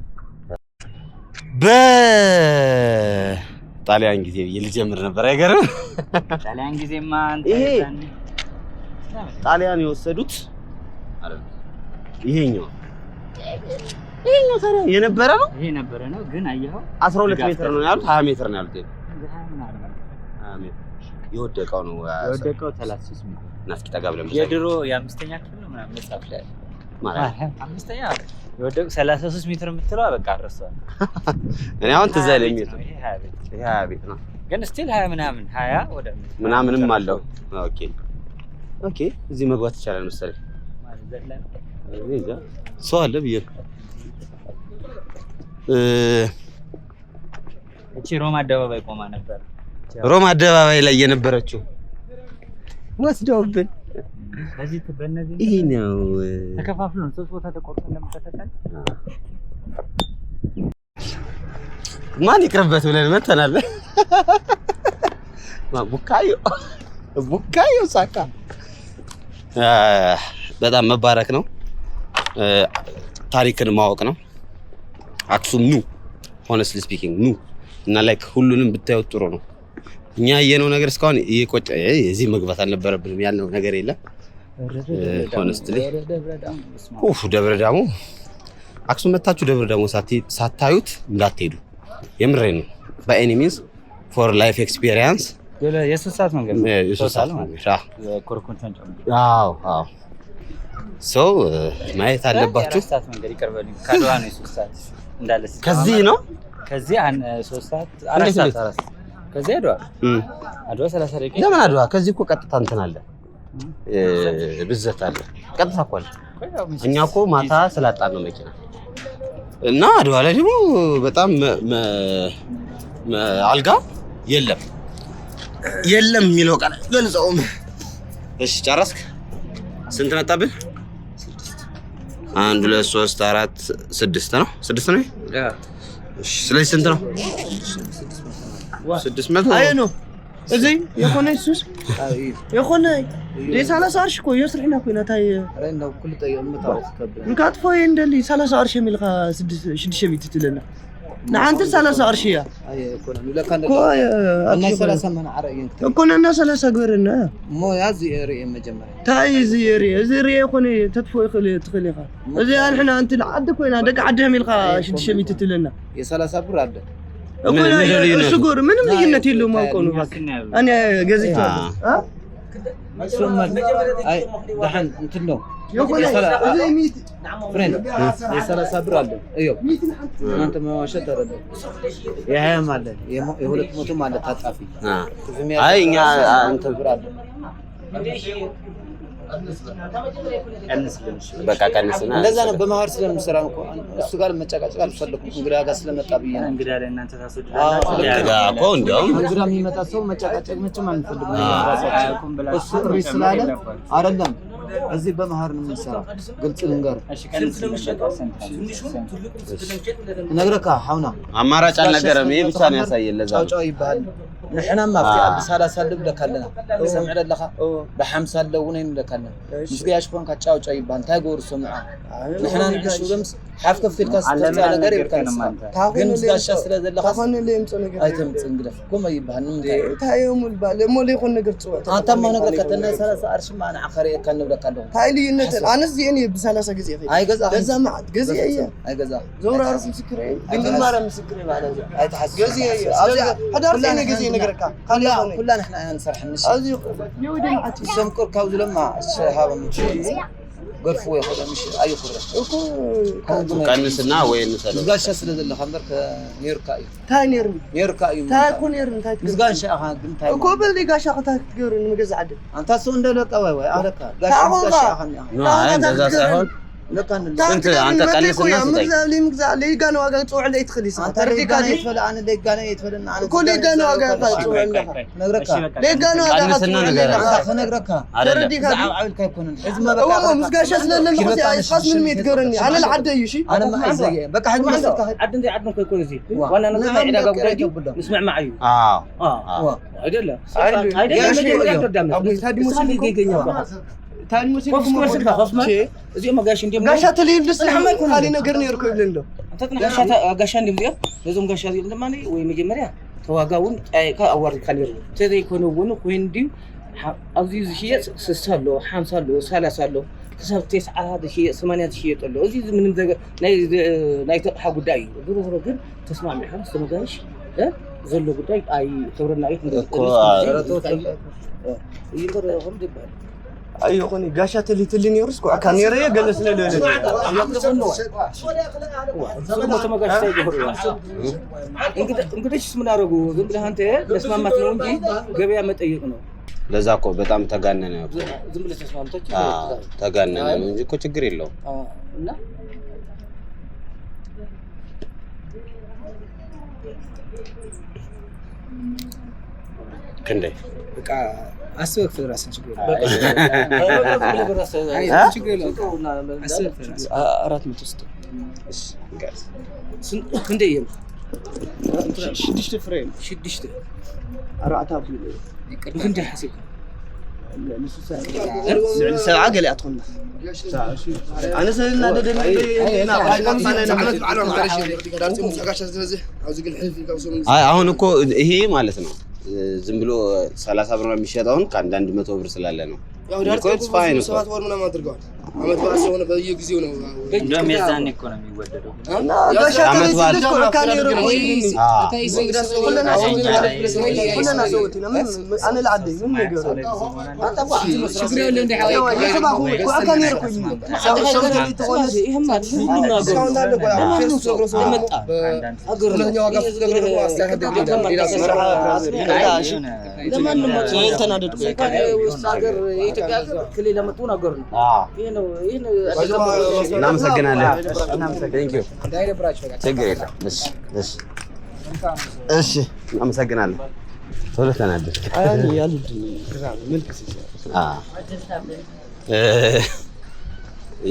በጣሊያን ጊዜ ልጀምር ነበር አይገርም? ጣሊያን ጊዜማ አንተ ይሄ ጣሊያን የወሰዱት አይደል? ይሄኛው ታዲያ የነበረ ነው። ይሄ ነበረ ነው ግን አየኸው 12 ሜትር ነው ያሉት 20 ሜትር ነው ያሉት። 20 ሜትር የወደቀው ነው 33 ሜትር እና እስኪ ጠጋ ብለን የድሮ የአምስተኛ ክፍል ነው ምናምን መጽሐፍ ላይ ማለት አምስተኛ የወደቀው 33 ሜትር የምትለው በቃ አረሳው። እኔ አሁን ትዝ አይለኝ። ይሄ 20 ቤት ነው ግን ስቲል 20 ምናምን 20 ወደ ምናምንም አለው። ኦኬ እዚህ መግባት ይቻላል መሰለኝ ማለት ዘለን እዛ ሰው አለ ብዬ እቺ ሮማ አደባባይ ቆማ ነበር። ሮማ አደባባይ ላይ የነበረችው ወስደውብን በዚህ በእነዚህ ይሄ ነው ተከፋፍሎን 3 ቦታ ተቆርጠን ለምተፈተን ማን ይቅርበት ብለን መተናል። ቡካዮ ሳካ በጣም መባረክ ነው። ታሪክን ማወቅ ነው። አክሱም ኑ honestly speaking ኑ እና ላይክ ሁሉንም ብታዩት ጥሩ ነው። እኛ ያየነው ነገር እስካሁን እየቆጨ እዚህ መግባት አልነበረብንም ያልነው ነገር የለም። honestly ደብረ ዳሞ አክሱም መታችሁ ደብረ ዳሞ ሳታዩት እንዳትሄዱ የምሬን ነው። by any means for life experience የሶስት ሰዓት መንገድ ነው። የሶስት ሰዓት መንገድ ኮርኮንተን ጨምሮ ሶ ማየት አለባችሁ። ሰዓት መንገድ ይቀርበልኝ ካድዋ ነው 3 ሰዓት እንዳለ ከዚህ ነው ከዚህ 3 ሰዓት 4 ሰዓት ከዚህ አድዋ 30 ደቂቃ ለምን አድዋ ከዚህ እኮ ቀጥታ እንትን አለ ብዘት አለ ቀጥታ እኮ አለ። እኛ እኮ ማታ ስላጣን ነው መኪና እና አድዋ ላይ ደግሞ በጣም አልጋ የለም የሚለው ቃል ገልጸውም። እሺ ጨረስክ? ስንት መጣብን? 1 2 3 4 6 ነው 6 ነው። እሺ ስለዚህ ስንት ነው? 600 አይ ነው እዚህ የሆነ እሱስ የሆነ ለ30 አርሽ እኮ የስርሕና ኮይና ታይ ረንዳው ኩሉ ጠየምታው እንካጥፎ እንደሊ 30 አርሽ የሚልካ 6 ቤት ትለና ንሓንቲ 30 አርሽ ያ አይ ኮነ ለካንደ እና 30 መን አረየን ኮነና 30 ግበርና ሞ ያዚ ኤሪያ መጀመሪያ ታይ እዚ ኤሪያ ኮነ ተጥፎ ይخل ትخليኻ እዚ አንሕና አንተ ለዓድ ኮይና ደጋ ዓድ የሚልካ 6 ቤት ትለና የ30 ብር አለ ሽጉር ምንም ልዩነት የለውም። ማውቀው ነው እኔ ገዝቼ አይ ደህን እንትን ነው የሰላሳ ብር አለ እዩ እናንተ መዋሸት አይደለ የሀያም አለ የሁለት መቶም አለ ታጣፊ አይ እኛ አንተ ብር አለ በቃ ቀንስና እንደዛ ነው። በመሀል ስለምሰራ እኮ እሱ ጋር መጨቃጨቅ አልፈለኩም። እንግዳ ጋር ስለመጣ ብዬ ነው። እንግዳ ላይ እናንተ ታስወድ እኮ እንደውም እንግዳ የሚመጣ ሰው መጨቃጨቅ መቼም አንፈልግም። እሱ ጥሪ ስላለ አይደለም እዚህ በመሀል ነው የምንሰራው። ግልጽ ልንገር ነግረካ ሐውና አማራጭ አልነገረም። ይሄ ብቻ ነው ያሳየን። ለዛ ጫውጫው ይባል نحن ما في عبد سالة سالب لكلنا سمع لك بحمسة لونين لكلنا مسقياش كون كتشاو جاي بان تاجور سمعة نحن نشوف لمس حاف كفت الكاس على قريب كان جن مسقياش سلا ذا لخ تفهم اللي يمسونه أيتم تنقلف كم يبان نمت تايم البال مو اللي يخون نقرت سوا أنت ما نقدر كتنا سالة سارش ما أنا آخر كان نبلا كلهم هاي اللي النتل أنا زيني بسالة جزء أي جزء جزء ما جزء أي جزء زور عرس مسكرين قلنا ما رم مسكرين على أي تحس جزء هذا أنا جزء نقرأ كلنا احنا نسرح النشي هذه يودي معتي سمكر كاوز لما هذا مش قرفوا ياخذ مش اي قره ቀንስና ወይ እንሰለው مسقاش سلد اللي خمرك نيركاي تاي نيركاي تاي كون يرن تاي مسقاش اخا تاي كوبل دي غاشا ختا تجرن مجزع عد انت سو اندلك واي اهلك غاش مسقاش اخا አይ እንደዛ ሳይሆን لكن انت ቀንስና مجزع مجزع لي كانوا واقع تصوع على يتخليس انت ردي كان يتفل انا لي كان يتفل انا كل كانوا واقع تصوع نغرك لي كانوا واقع ቀንስና ነገር انت نغرك ردي كان عاول كيف كون حزم ما بقى هو مسقاش اسلل الخص خاص من 100 قرني انا العد يشي انا ما زي بقى حد ما عندي عندنا كل زي وانا انا ما عندنا قبل نسمع معي اه አይደለ ታኒ ሙሲል እዚኦም ጋሽ እንዴም ጋሻ ተለይልስ ካሊ ነገር ነው ይርከው ይብለንዶ ጋሻ እንዴም ዚያ ለዞም ጋሻ ዚያ እንደማኔ ወይ መጀመሪያ ተዋጋውን ጣይካ አዋርድ ካሊር ተዘይ ኮነውን ኮይንዲ ኣብዚ ዝሽየጥ 60 አሎ 50 አሎ 30 አሎ ከሰብ 9 ሺህ 8 ሺህ አሎ እዚ ምንም ናይ ተቅሓ ጉዳይ እዩ ዝሮ ግን ተስማሚዕ ከም ተመጋሽ ዘሎ ጉዳይ አይ ክብርና ይት ይንገረهم ይባል አይኹን ጋሻ ተሊትልኝ ይርስ ኮ ካኔሬ ገለስ ለለ እንግዲህ ምን አደረጉ ዝም ብለህ አንተ ለስማማት ነው እንጂ ገበያ መጠየቅ ነው ለዛ እኮ በጣም ተጋነነ ዝም ብለህ ተስማምተህ ተጋነነ ነው እንጂ እኮ ችግር የለው እና ክንዴ በቃ አስበክ ፍራስን ችግር አራት ምትስጥ እሺ ጋስ ክንዴ ይም ሽድሽት ፍሬም ሽድሽት አራታ ብሉ ክንዴ ሐሲብ ساعة قال أتخلنا أنا سألنا ده አሁን እኮ ይሄ ማለት ነው ዝም ብሎ 30 ብር ነው የሚሸጠው ከአንዳንድ 100 ብር ስላለ ነው ያው ዳርቴ ፋይን ነው 7 ወር ምናምን አድርገዋል አመት በዓል ስለሆነ በየጊዜው ነው እንደውም የዛኔ እኮ ነው የሚወደደው እና ጋሻ ተለይልስ ኮ ካኔሮ ኩለና ሰውት ነው انا العدي ምን ነገር ችግር የለም እንደ ሐዋይ የሰባሁ ካኔሮ ኮ ሰው ተቆነ ይሄም ማለት ሁሉ ነገር ፌስቡክ ነው ሰው መጣ አገር ነው ዋጋ ተገብረ ነው አስተካክለ ለማንም ተናደድ ሀገር የኢትዮጵያ ክልል ለመጡ ነገር ነው ይሄ ነው እናመሰግናለን ቴንክ ዩ ችግር የለም እሺ እናመሰግናለን ቶሎ ተናደድ አያኒ ያሉት መልክ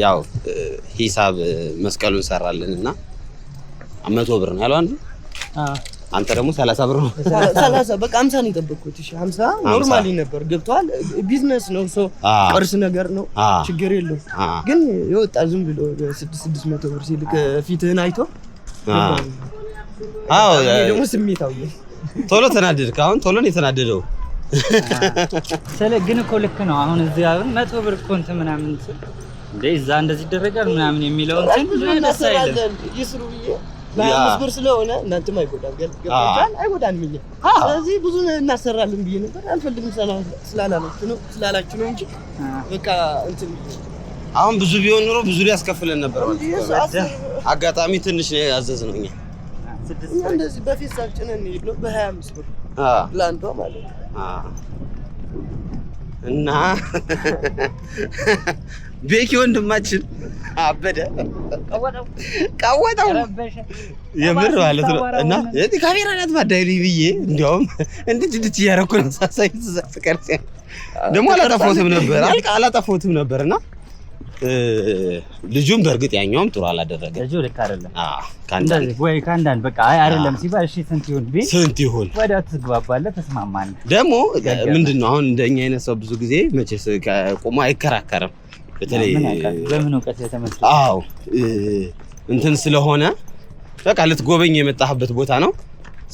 ያው ሂሳብ መስቀሉን ሰራልንና 100 ብር ነው ያለው አንዱ አንተ ደግሞ 30 ብር ነው 30 በቃ 50 ነው የጠበቅኩት እሺ 50 ኖርማሊ ነበር ገብቷል ቢዝነስ ነው ሶ ቅርስ ነገር ነው ችግር የለው ግን ይወጣ ዝም ብሎ 600 ብር ሲልክ ፊትህን አይቶ አዎ ደግሞ ስሜታው ቶሎ ተናደድክ አሁን ቶሎ ነው የተናደደው ስለ ግን እኮ ልክ ነው አሁን እዚህ አሁን 100 ብር ኮንት ምናምን እንደዛ እንደዚህ ይደረጋል ምናምን የሚለው እንትን ደሳይለ ይስሩ በአምስት ብር ስለሆነ እናንተም አይጎዳም ገብቷል አይጎዳም ምን ስለዚህ ብዙ እናሰራለን ብዬ ነበር አልፈልግም ስላላችሁ ነው እንጂ በቃ እንትን አሁን ብዙ ቢሆን ኑሮ ብዙ ሊያስከፍለን ነበር ማለት አጋጣሚ ትንሽ ነው ያዘዝነው እኛ እንደዚህ በፊት ሳልጭነን ነው በ25 ብር ላንቷ ማለት እና ቤኪ ወንድማችን አበደ ቀወጠው የምር ማለት ነው እና እዚህ ካሜራ ናት ማዳይሊ ብዬ እንዲያውም እንድት ያረኩ ነው ሳሳይ ተዘፈቀር ደግሞ አላጠፋሁትም ነበርና ልጁም በርግጥ ያኛውም ጥሩ አላደረገ ልጁ ልክ አይደለም ካንዳን ወይ ካንዳን በቃ አይ አይደለም ሲባል እሺ ስንት ይሁን ወዲያው ትግባባለህ ተስማማለህ ደግሞ ምንድነው አሁን እንደኛ አይነት ሰው ብዙ ጊዜ መቼስ ቆሞ አይከራከርም በተለይ በምን ወቀት የተመስለ አዎ እንትን ስለሆነ በቃ ልትጎበኝ የመጣህበት ቦታ ነው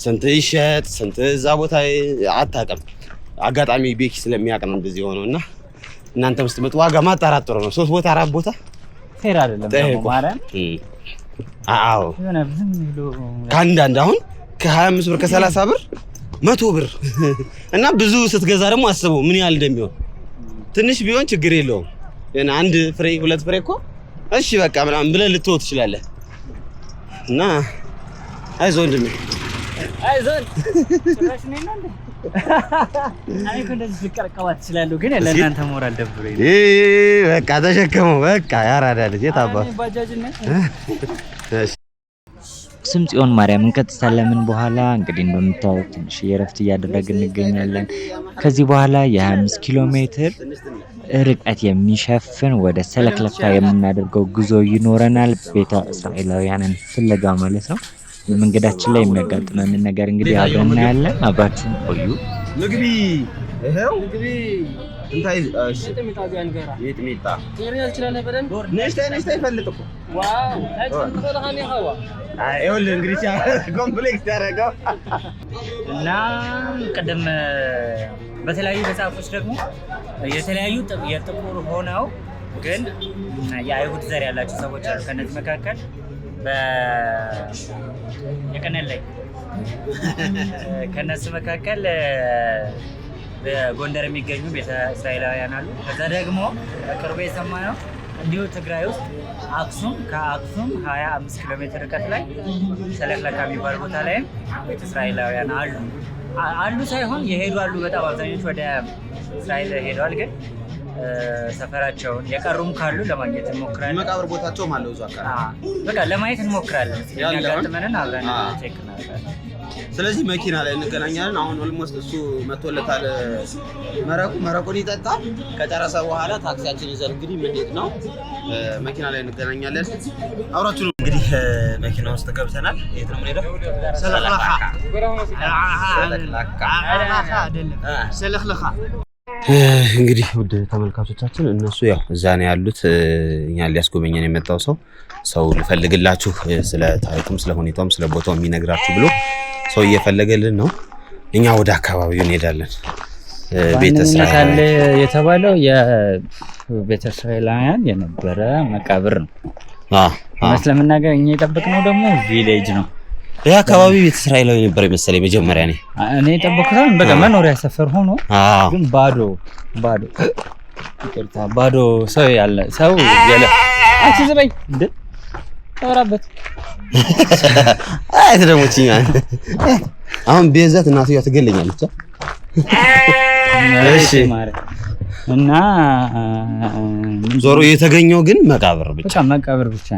ስንት ይሸጥ ስንት እዛ ቦታ አታውቅም አጋጣሚ ቤኪ ስለሚያውቅ ነው እንደዚህ ሆነውና እናንተ ስትመጡ ዋጋ ማጣራት ጥሩ ነው 3 ቦታ 4 ቦታ ፌር አይደለም ደግሞ ማረን አዎ የሆነ ዝም ብሎ ካንዳንድ አሁን ከ25 ብር ከ30 ብር 100 ብር እና ብዙ ስትገዛ ደግሞ አስበው ምን ያህል እንደሚሆን ትንሽ ቢሆን ችግር የለውም እና አንድ ፍሬ ሁለት ፍሬ እኮ እሺ በቃ ምናምን ብለህ ልትወው ትችላለህ እና አይዞህ ወንድሜ አይዞህ ጭራሽ ነኝ እንዴ አይ እንደዚህ ልቀርቀባት ይችላል ግን ለእናንተ ሞራል ደብሮኝ በቃ ተሸከመው በቃ ያራዳ ልጅ የታባ ባጃጅ ነኝ አክሱም ጽዮን ማርያም እንቀጥታለን በኋላ እንግዲህ እንደምታዩት ትንሽ የረፍት እያደረግን እንገኛለን ከዚህ በኋላ የ25 ኪሎ ሜትር ርቀት የሚሸፍን ወደ ሰለክለካ የምናደርገው ጉዞ ይኖረናል ቤተ እስራኤላውያንን ፍለጋ ማለት ነው መንገዳችን ላይ የሚያጋጥመን ነገር እንግዲህ አብረን እናያለን አብራችሁን ቆዩ ምግቢ ይሄው ምግቢ እንታይ እሺ ሚጥሚጣ ነሽታይ ፈልጥኩ ዋው ታይተልከለኻኒ ኸዋ አይውል እንግዲህ ኮምፕሌክስ ያደረገው እና ቀደም በተለያዩ መጽሐፎች ደግሞ የተለያዩ የጥቁር ሆነው ግን የአይሁድ ዘር ያላቸው ሰዎች አሉ። ከነዚህ መካከል የቀነል ላይ ከነሱ መካከል በጎንደር የሚገኙ ቤተ እስራኤላውያን አሉ። ከዛ ደግሞ በቅርቡ የሰማነው እንዲሁ ትግራይ ውስጥ ከአክሱም 25 ኪሎ ሜትር ርቀት ላይ ሰለክለካ የሚባል ቦታ ላይ ቤተ እስራኤላውያን አሉ ሳይሆን የሄዱ አሉ። በጣም አብዛኞቹ ወደ እስራኤል ሄደዋል። ግን ሰፈራቸውን የቀሩም ካሉ ለማግኘት እንሞክራለን። መቃብር ቦታቸውም አለው እዛ አካባቢ በቃ ለማየት እንሞክራለን። ያጋጥመንን አብረን ቼክ እናደርጋለን። ስለዚህ መኪና ላይ እንገናኛለን። አሁን ኦልሞስት እሱ መጥቶለታል። መረቁን ይጠጣል። ከጨረሰ በኋላ ታክሲያችን ይዘን እንግዲህ ምንሄድ ነው። መኪና ላይ እንገናኛለን። አብራችሁ እንግዲህ መኪና ውስጥ ገብተናል። የት ነው የምንሄደው? ሰለክለካ እንግዲህ ውድ ተመልካቾቻችን እነሱ ያው እዛ ነው ያሉት። እኛን ሊያስጎበኘን የመጣው ሰው ልፈልግላችሁ ስለ ታሪኩም ስለ ሁኔታውም ስለ ቦታው የሚነግራችሁ ብሎ ሰው እየፈለገልን ነው። እኛ ወደ አካባቢው እንሄዳለን። ቤተ እስራኤል የተባለው የቤተ እስራኤላውያን የነበረ መቃብር ነው። ስለምናገር እኛ የጠበቅነው ደግሞ ቪሌጅ ነው። ይሄ አካባቢ ቤተ እስራኤላዊ ነበር መሰለኝ መጀመሪያ እኔ የጠበቅኩት በቃ መኖሪያ ሰፈር ሆኖ ግን ባዶ ሰው ያለ አትዝበይ እንዴ ተወራበት አይተ ደግሞ ቺኛ አሁን ቤዛት እናትየው ትገለኛለች። እሺ እና ዞሮ የተገኘው ግን መቃብር ብቻ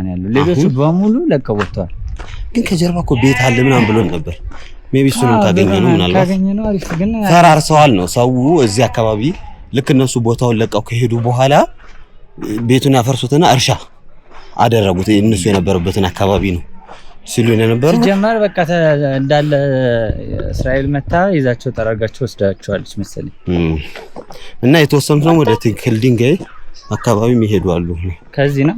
ነው ያለው። ሌሎቹ በሙሉ ለቀው ወጥተዋል። ግን ከጀርባ እኮ ቤት አለ ምናምን ብሎን ነበር። ሜቢ እሱንም ካገኘነው ምናልባት አሪፍ ግን ፈራርሰዋል ነው ሰው እዚህ አካባቢ ልክ እነሱ ቦታውን ለቀው ከሄዱ በኋላ ቤቱን ያፈርሱትና እርሻ አደረጉት። እነሱ የነበሩበትን አካባቢ ነው ሲሉ የነበረው ጀመር በቃ እንዳለ እስራኤል መታ ይዛቸው ጠራጋቸው ወስዳቸዋለች መሰለኝ። እና የተወሰኑት ነው ወደ ትክክል ድንጋይ አካባቢ የሚሄዱ አሉ። ከዚህ ነው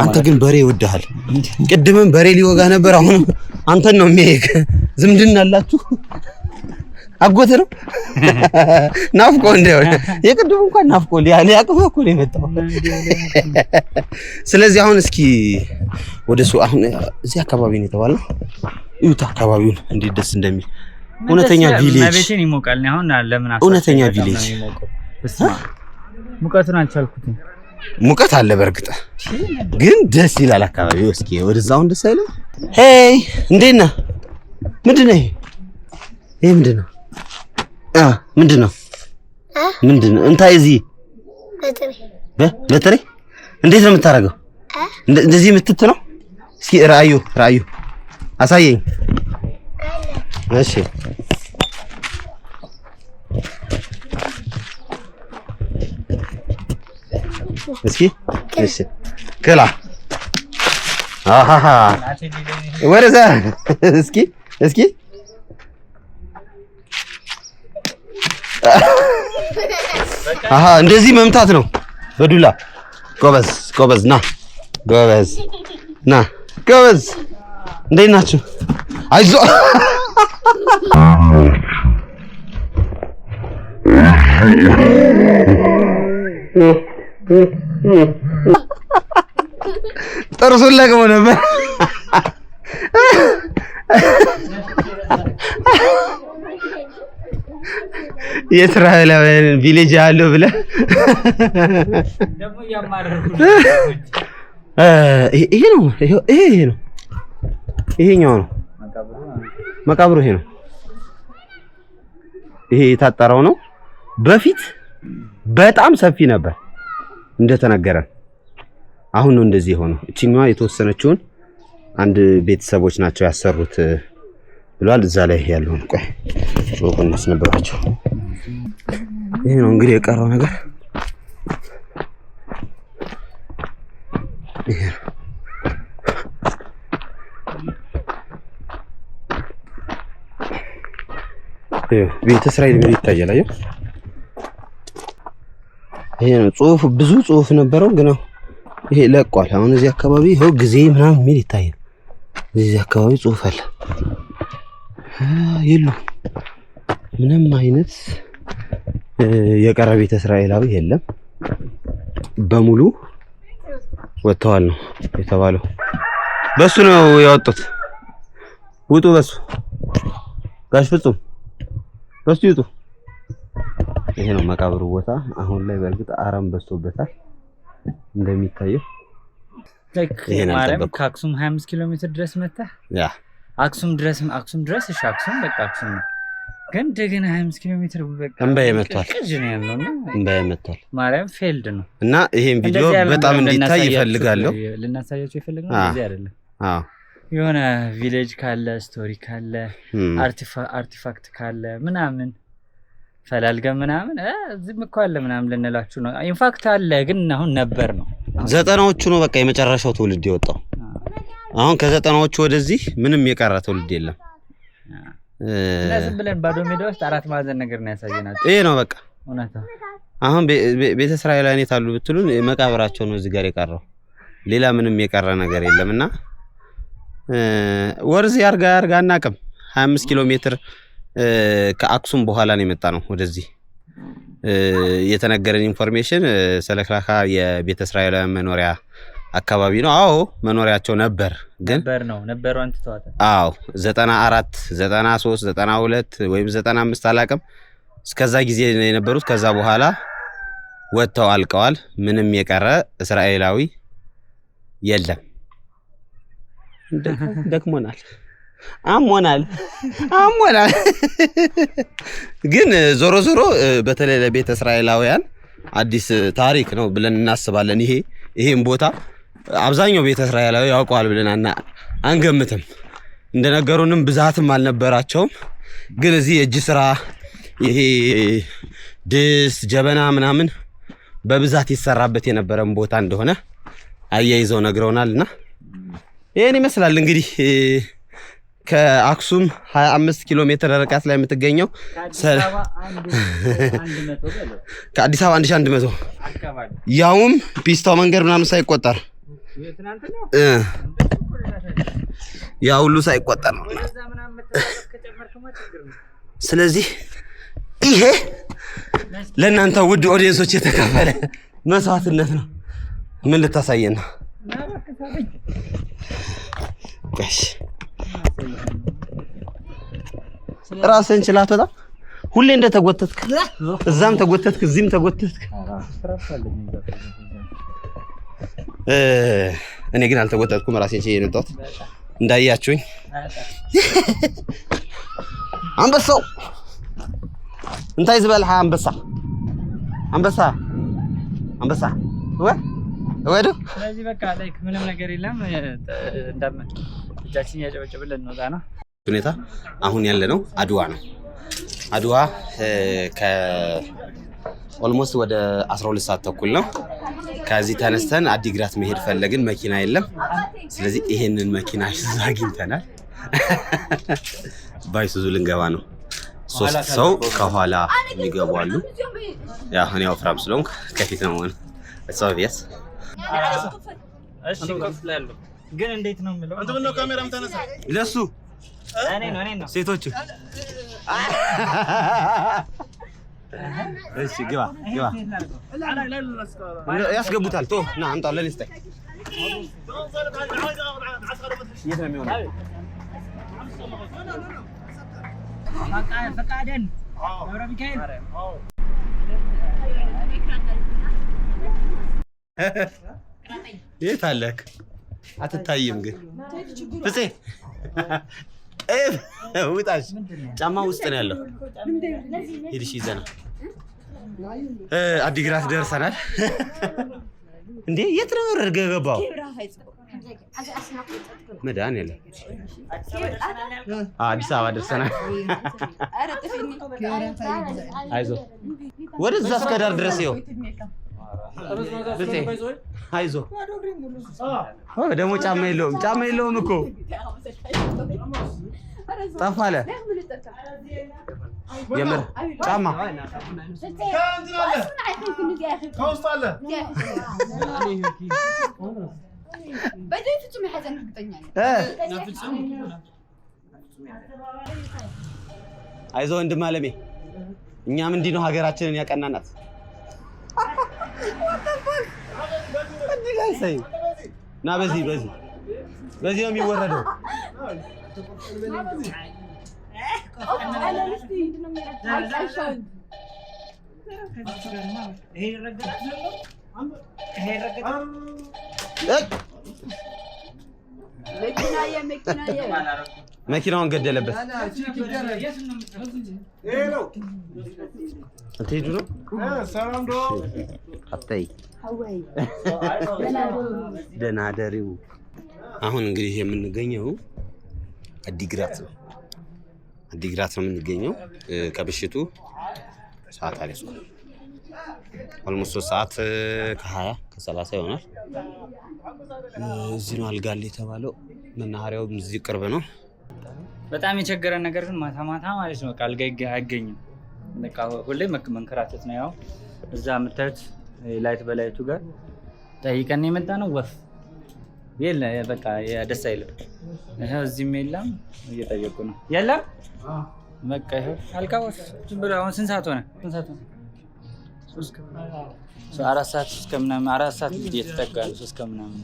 አንተ ግን በሬ ይወድሃል። ቅድምም በሬ ሊወጋ ነበር። አሁን አንተን ነው የሚያይክ። ዝምድና አላችሁ? አጎት ነው ናፍቆ እንደው የቅድም እንኳን ናፍቆ ሊያቅፈው እኮ ነው የመጣው። ስለዚህ አሁን እስኪ ወደሱ አሁን እዚህ አካባቢ ነው የተባለው። እዩት አካባቢውን እንዴት ደስ እንደሚል እውነተኛ ቪሌጅ ማቤቴን ይሞቃል። አሁን ለምን እውነተኛ ቪሌጅ ሙቀቱን አልቻልኩትም። ሙቀት አለ በርግጥ ግን ደስ ይላል አካባቢው። እስኪ ወደዛው ደስ አይልም? ሄይ እንዴት ነህ? ምንድነው ይሄ ምንድነው? ምንድነው? እንታይ እዚህ በትሪ እንዴት ነው የምታረገው? እንደዚህ የምትት ነው? እስኪ ራዩ አሳየኝ። እሺ እስኪ እሺ ከላ አሃሃ ወረዛ እስኪ አሃ እንደዚህ መምታት ነው በዱላ። ጎበዝ ና ጎበዝ እንዴት ናችሁ? አይዞ ጥርሱን ለቅሞ ነበር። የእስራኤላውያን ቪሌጅ አለው ብለህ ደግሞ ያማረሩ ይሄ ነው ይሄኛው ነው መቃብሩ። ይሄ ነው ይሄ የታጠረው ነው። በፊት በጣም ሰፊ ነበር እንደተነገረን። አሁን ነው እንደዚህ የሆነው። እቺኛዋ የተወሰነችውን አንድ ቤተሰቦች ናቸው ያሰሩት ብሏል። እዛ ላይ ያለውን ቆይ ወቁንስ ነበራቸው። ይሄ ነው እንግዲህ የቀረው ነገር። ይሄ ቤተ እስራኤል ምን ይታያል? አየው ይሄ ነው ጽሁፍ፣ ብዙ ጽሁፍ ነበረው ግን ይሄ ለቋል። አሁን እዚህ አካባቢ ይሄው ጊዜ ምናምን የሚል ይታያል። እዚህ አካባቢ ጽሁፍ አለ። የሉም ምንም አይነት የቀረ ቤተ እስራኤላዊ የለም። በሙሉ ወጥተዋል ነው የተባለው። በሱ ነው ያወጡት። ውጡ በሱ ጋሽ ፍጹም በሱ ይውጡ። ይሄ ነው መቃብሩ ቦታ። አሁን ላይ በእርግጥ አረም በዝቶበታል እንደሚታየው። ማርያም ከአክሱም 25 ኪሎ ሜትር ድረስ መጣህ። ያ አክሱም ድረስ እሺ፣ አክሱም በቃ አክሱም ነው። ግን እንደገና 25 ኪሎ ሜትር በቃ እንባዬ መጥቷል። እንባዬ መጥቷል። ማርያም ፌልድ ነው። እና ይሄን ቪዲዮ በጣም እንዲታይ ይፈልጋለሁ። ልናሳያችሁ የፈለግነው እንደዚህ አይደለም። አዎ የሆነ ቪሌጅ ካለ ስቶሪ ካለ አርቲፋክት ካለ ምናምን ፈላልገን ምናምን እዚህም እኮ አለ ምናምን ልንላችሁ ነው። ኢንፋክት አለ ግን አሁን ነበር ነው። ዘጠናዎቹ ነው በቃ የመጨረሻው ትውልድ የወጣው። አሁን ከዘጠናዎቹ ወደዚህ ምንም የቀረ ትውልድ የለም። ዝም ብለን ባዶ ሜዳ ውስጥ አራት ማዕዘን ነገር ነው ያሳየናቸው። ይሄ ነው በቃ እውነታ። አሁን ቤተ እስራኤላውያን የት አሉ ብትሉን መቃብራቸው ነው እዚህ ጋር የቀረው። ሌላ ምንም የቀረ ነገር የለምና ወርዝ ያርጋ አናውቅም። 25 ኪሎ ሜትር ከአክሱም በኋላ ነው የመጣ ነው ወደዚህ። የተነገረን ኢንፎርሜሽን ሰለክላካ የቤተ እስራኤላውያን መኖሪያ አካባቢ ነው። አዎ መኖሪያቸው ነበር ግን ነበሩ አንተ ተዋታ። አዎ 94 93 92 ወይም 95 አላውቅም እስከዛ ጊዜ ነው የነበሩት። ከዛ በኋላ ወጥተው አልቀዋል። ምንም የቀረ እስራኤላዊ የለም። ደክሞናል፣ አሞናል። ግን ዞሮ በተለይ ለቤተ እስራኤላውያን አዲስ ታሪክ ነው ብለን እናስባለን። ይሄን ቦታ አብዛኛው ቤተ እስራኤላዊ ያውቀዋል ብለን አንገምትም። እንደነገሩንም ብዛትም አልነበራቸውም። ግን እዚህ የእጅ ስራ ይሄ ድስት፣ ጀበና ምናምን በብዛት ይሰራበት የነበረን ቦታ እንደሆነ አያይዘው ነግረውናልና ይሄን ይመስላል እንግዲህ ከአክሱም 25 ኪሎ ሜትር ርቀት ላይ የምትገኘው ከአዲስ አበባ 1100 ያውም ፒስታው መንገድ ምናምን ሳይቆጠር ያ ሁሉ ሳይቆጠር ነው። ስለዚህ ይሄ ለእናንተ ውድ ኦዲየንሶች የተከፈለ መስዋዕትነት ነው። ምን ልታሳየን ነው? ጋሽ ራስን ችላት በጣም ሁሌ እንደተጎተትክ እዛም ተጎተትክ እዚህም ተጎተትክ። እኔ ግን አልተጎተትኩም። ራሴን ችዬ የመጣሁት እንዳያችሁኝ። አንበሳው እንታይ ዝበልሃ አንበሳ ወደ ስለዚህ በቃ ላይክ ምንም ነገር የለም። እንዳመን እጃችን ያጨበጨብልን ነው ዛና ሁኔታ። አሁን ያለነው አድዋ ነው። አድዋ ኦልሞስት ወደ 12 ሰዓት ተኩል ነው። ከዚህ ተነስተን አዲግራት መሄድ ፈለግን፣ መኪና የለም። ስለዚህ ይሄንን መኪና አግኝተናል። ባይሱዙ ልንገባ ነው። 3 ሰው ከኋላ የሚገቡ አሉ። ያ እኔ ወፍራም ስለሆንኩ ከፊት ነው ማለት ሶቪየስ። እሺ ከፍላለሁ ግን እንዴት ነው የምለው? አንተ ምን ነው ካሜራም ተነሳ ለሱ እኔ ነው ሴቶቹ። እሺ ግባ ያስገቡታል። ቶ ና አምጣው ለኔ ስታይ የት ነው የሚሆነው? ፈቃደን ደብረ ሚካኤል የት አለክ? አትታይም ግን ፍፄ ውጣሽ። ጫማ ውስጥ ነው ያለው። ሄድሽ ይዘና አዲግራት ደርሰናል። እንዴ የት ነው ገባው? መድኃኒዓለም አዲስ አበባ ደርሰናል። አይዞህ ወደዛ እስከ ዳር ድረስ ይኸው አይዞህ። ደግሞ ጫማ የለውም እኮ ጠፍ አለ የምር ጫማ ከውስጥ አለ በደይ ፍጹም ያዘን እርግጠኛ ነኝ። አይዞህ ወንድም አለሜ እኛም እንዲህ ነው ሀገራችንን ያቀናናት። ና በዚህ ነው የሚወረደው። መኪናውን ገደለበት። አትሄዱ ነው አታይ ደህና ደሪው። አሁን እንግዲህ የምንገኘው አዲግራት ነው የምንገኘው። ከምሽቱ ሰዓት አለች ኦልሞስት 3 ሰዓት ከ20 ከ30 ይሆናል። እዚህ ነው አልጋል የተባለው። መናኸሪያውም እዚህ ቅርብ ነው። በጣም የቸገረን ነገር ግን ማታ ማለት ነው አልጋ አይገኝም። በቃ ሁሌ መንከራተት ነው። ያው እዛ የምታዩት ላይት በላይቱ ጋር ጠይቀን የመጣ ነው ወፍ የለ። በቃ ደስ አይልም። ይሄው እዚህም የለም እየጠየቁ ነው የለም። በቃ ይሄው አልጋ ወፍ ዝም ብሎ አሁን ስንት ሰዓት ሆነ? 4 ሰዓት እስከምናምን 4 ሰዓት እየተጠጋ ነው 3 ከምናምን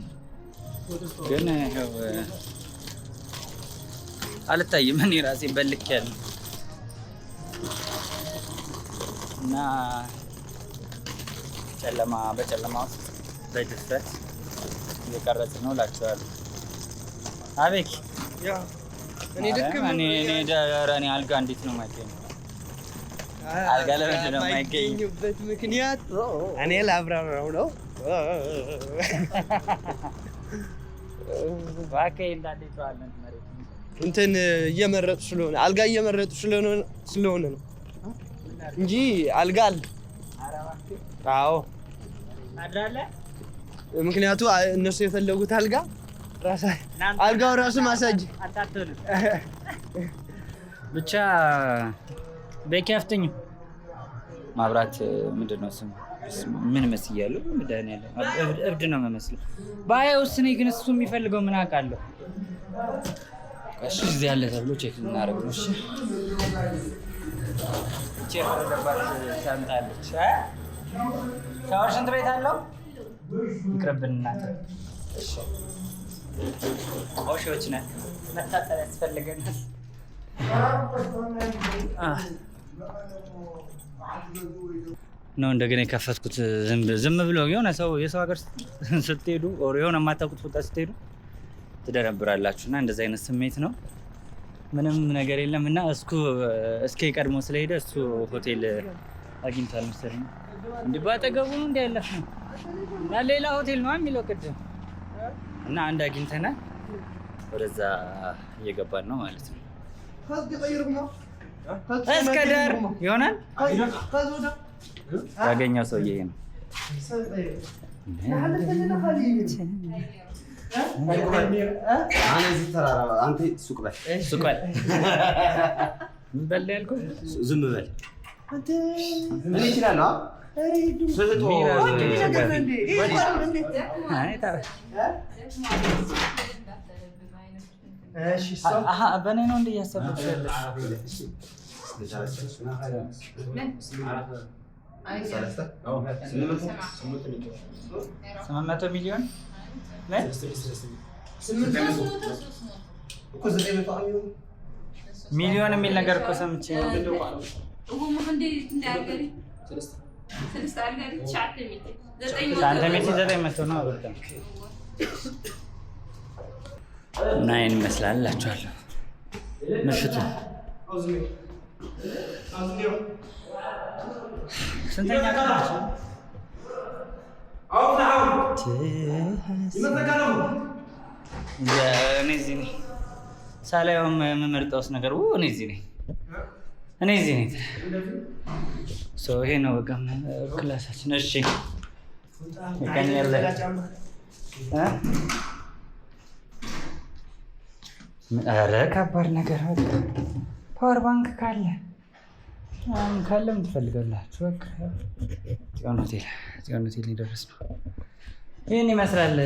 ግን ይሄው አልታይም። እኔ ራሴ በልክ ያለ እና በጨለማ ውስጥ በድፍረት እየቀረጽን ነው እላቸዋለሁ። አቤት እኔ አልጋ እንዴት ነው የማይገኘው? አልጋ ለምንድን ነው የማይገኝበት ምክንያት እኔ ላብራራው ነው። እባክህ እንዳትተዋለን መሬት እንትን እየመረጡ ስለሆነ አልጋ እየመረጡ ስለሆነ ነው እንጂ አልጋ አለ። አዎ አድራለ። ምክንያቱ እነሱ የፈለጉት አልጋው ራሱ ማሳጅ አታጥተን ብቻ በኪያፍተኝ ማብራት ምንድነው ስሙ ምን መስያለሁ? መድኃኒዓለም እብድ ነው የምመስለው። ባየውስ እኔ ግን እሱ የሚፈልገው ምን አውቃለሁ? እሺ እዚህ ያለ ተብሎ ቼክ እናደርግ ነው። እሺ ቼክ ወደባት ታምጣለች። ሻወር ሽንት ቤት አለው? ይቅርብን እናት። እሺ ቆሾች ነን፣ መታጠብ ያስፈልገናል። ነው እንደገና የከፈትኩት። ዝም ብሎ የሆነ የሰው ሀገር ስትሄዱ የሆነ የማታውቁት ቦታ ስትሄዱ ትደነብራላችሁና እንደዚህ አይነት ስሜት ነው። ምንም ነገር የለም እና እስኪ ቀድሞ ስለሄደ እሱ ሆቴል አግኝቷል መሰለኝ። እንዲህ ባጠገቡ ነው እንደ ያለፍ ነው እና ሌላ ሆቴል ነው የሚለው ቅድም እና አንድ አግኝተናል። ወደዛ እየገባን ነው ማለት ነው። እስከ ዳር ይሆናል ያገኘው ሰውዬ ነው። አንተ ሱቅ በል ምን በል ያልኩህ? ዝም በል አንተ ምን ይችላል? በእኔ ነው እንደ እያሰብኩት ያለሽ 800 ሚሊዮን ሚሊዮን የሚል ነገር እኮ ሰምቼ እና ይሄን ይመስላል እላችኋለሁ ምሽቱ። ስንተኛ ቀናችን? እኔ እዚህ ነኝ። ሳላየውም የምመርጠውስ ነገር እኔ እዚህ ነኝ። ይሄ ነው በቃ ክላሳችን። እሺ ኧረ ከባድ ነገር ፓወር ባንክ ካለ ምን ትፈልጋላችሁ? በቃ ጽዮን ሆቴል ሊደርስ ነው። ይህን ይመስላል።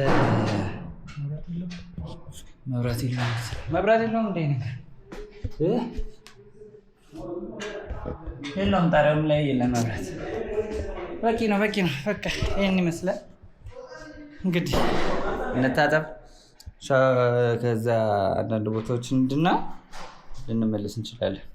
መብራት የለውም እንደ ነገር የለውም። ጣሪያውም ላይ የለም መብራት። በቂ ነው። በቃ ይህን ይመስላል። እንግዲህ እንታጠብ፣ ከዛ አንዳንድ ቦታዎች እንድና ልንመለስ እንችላለን።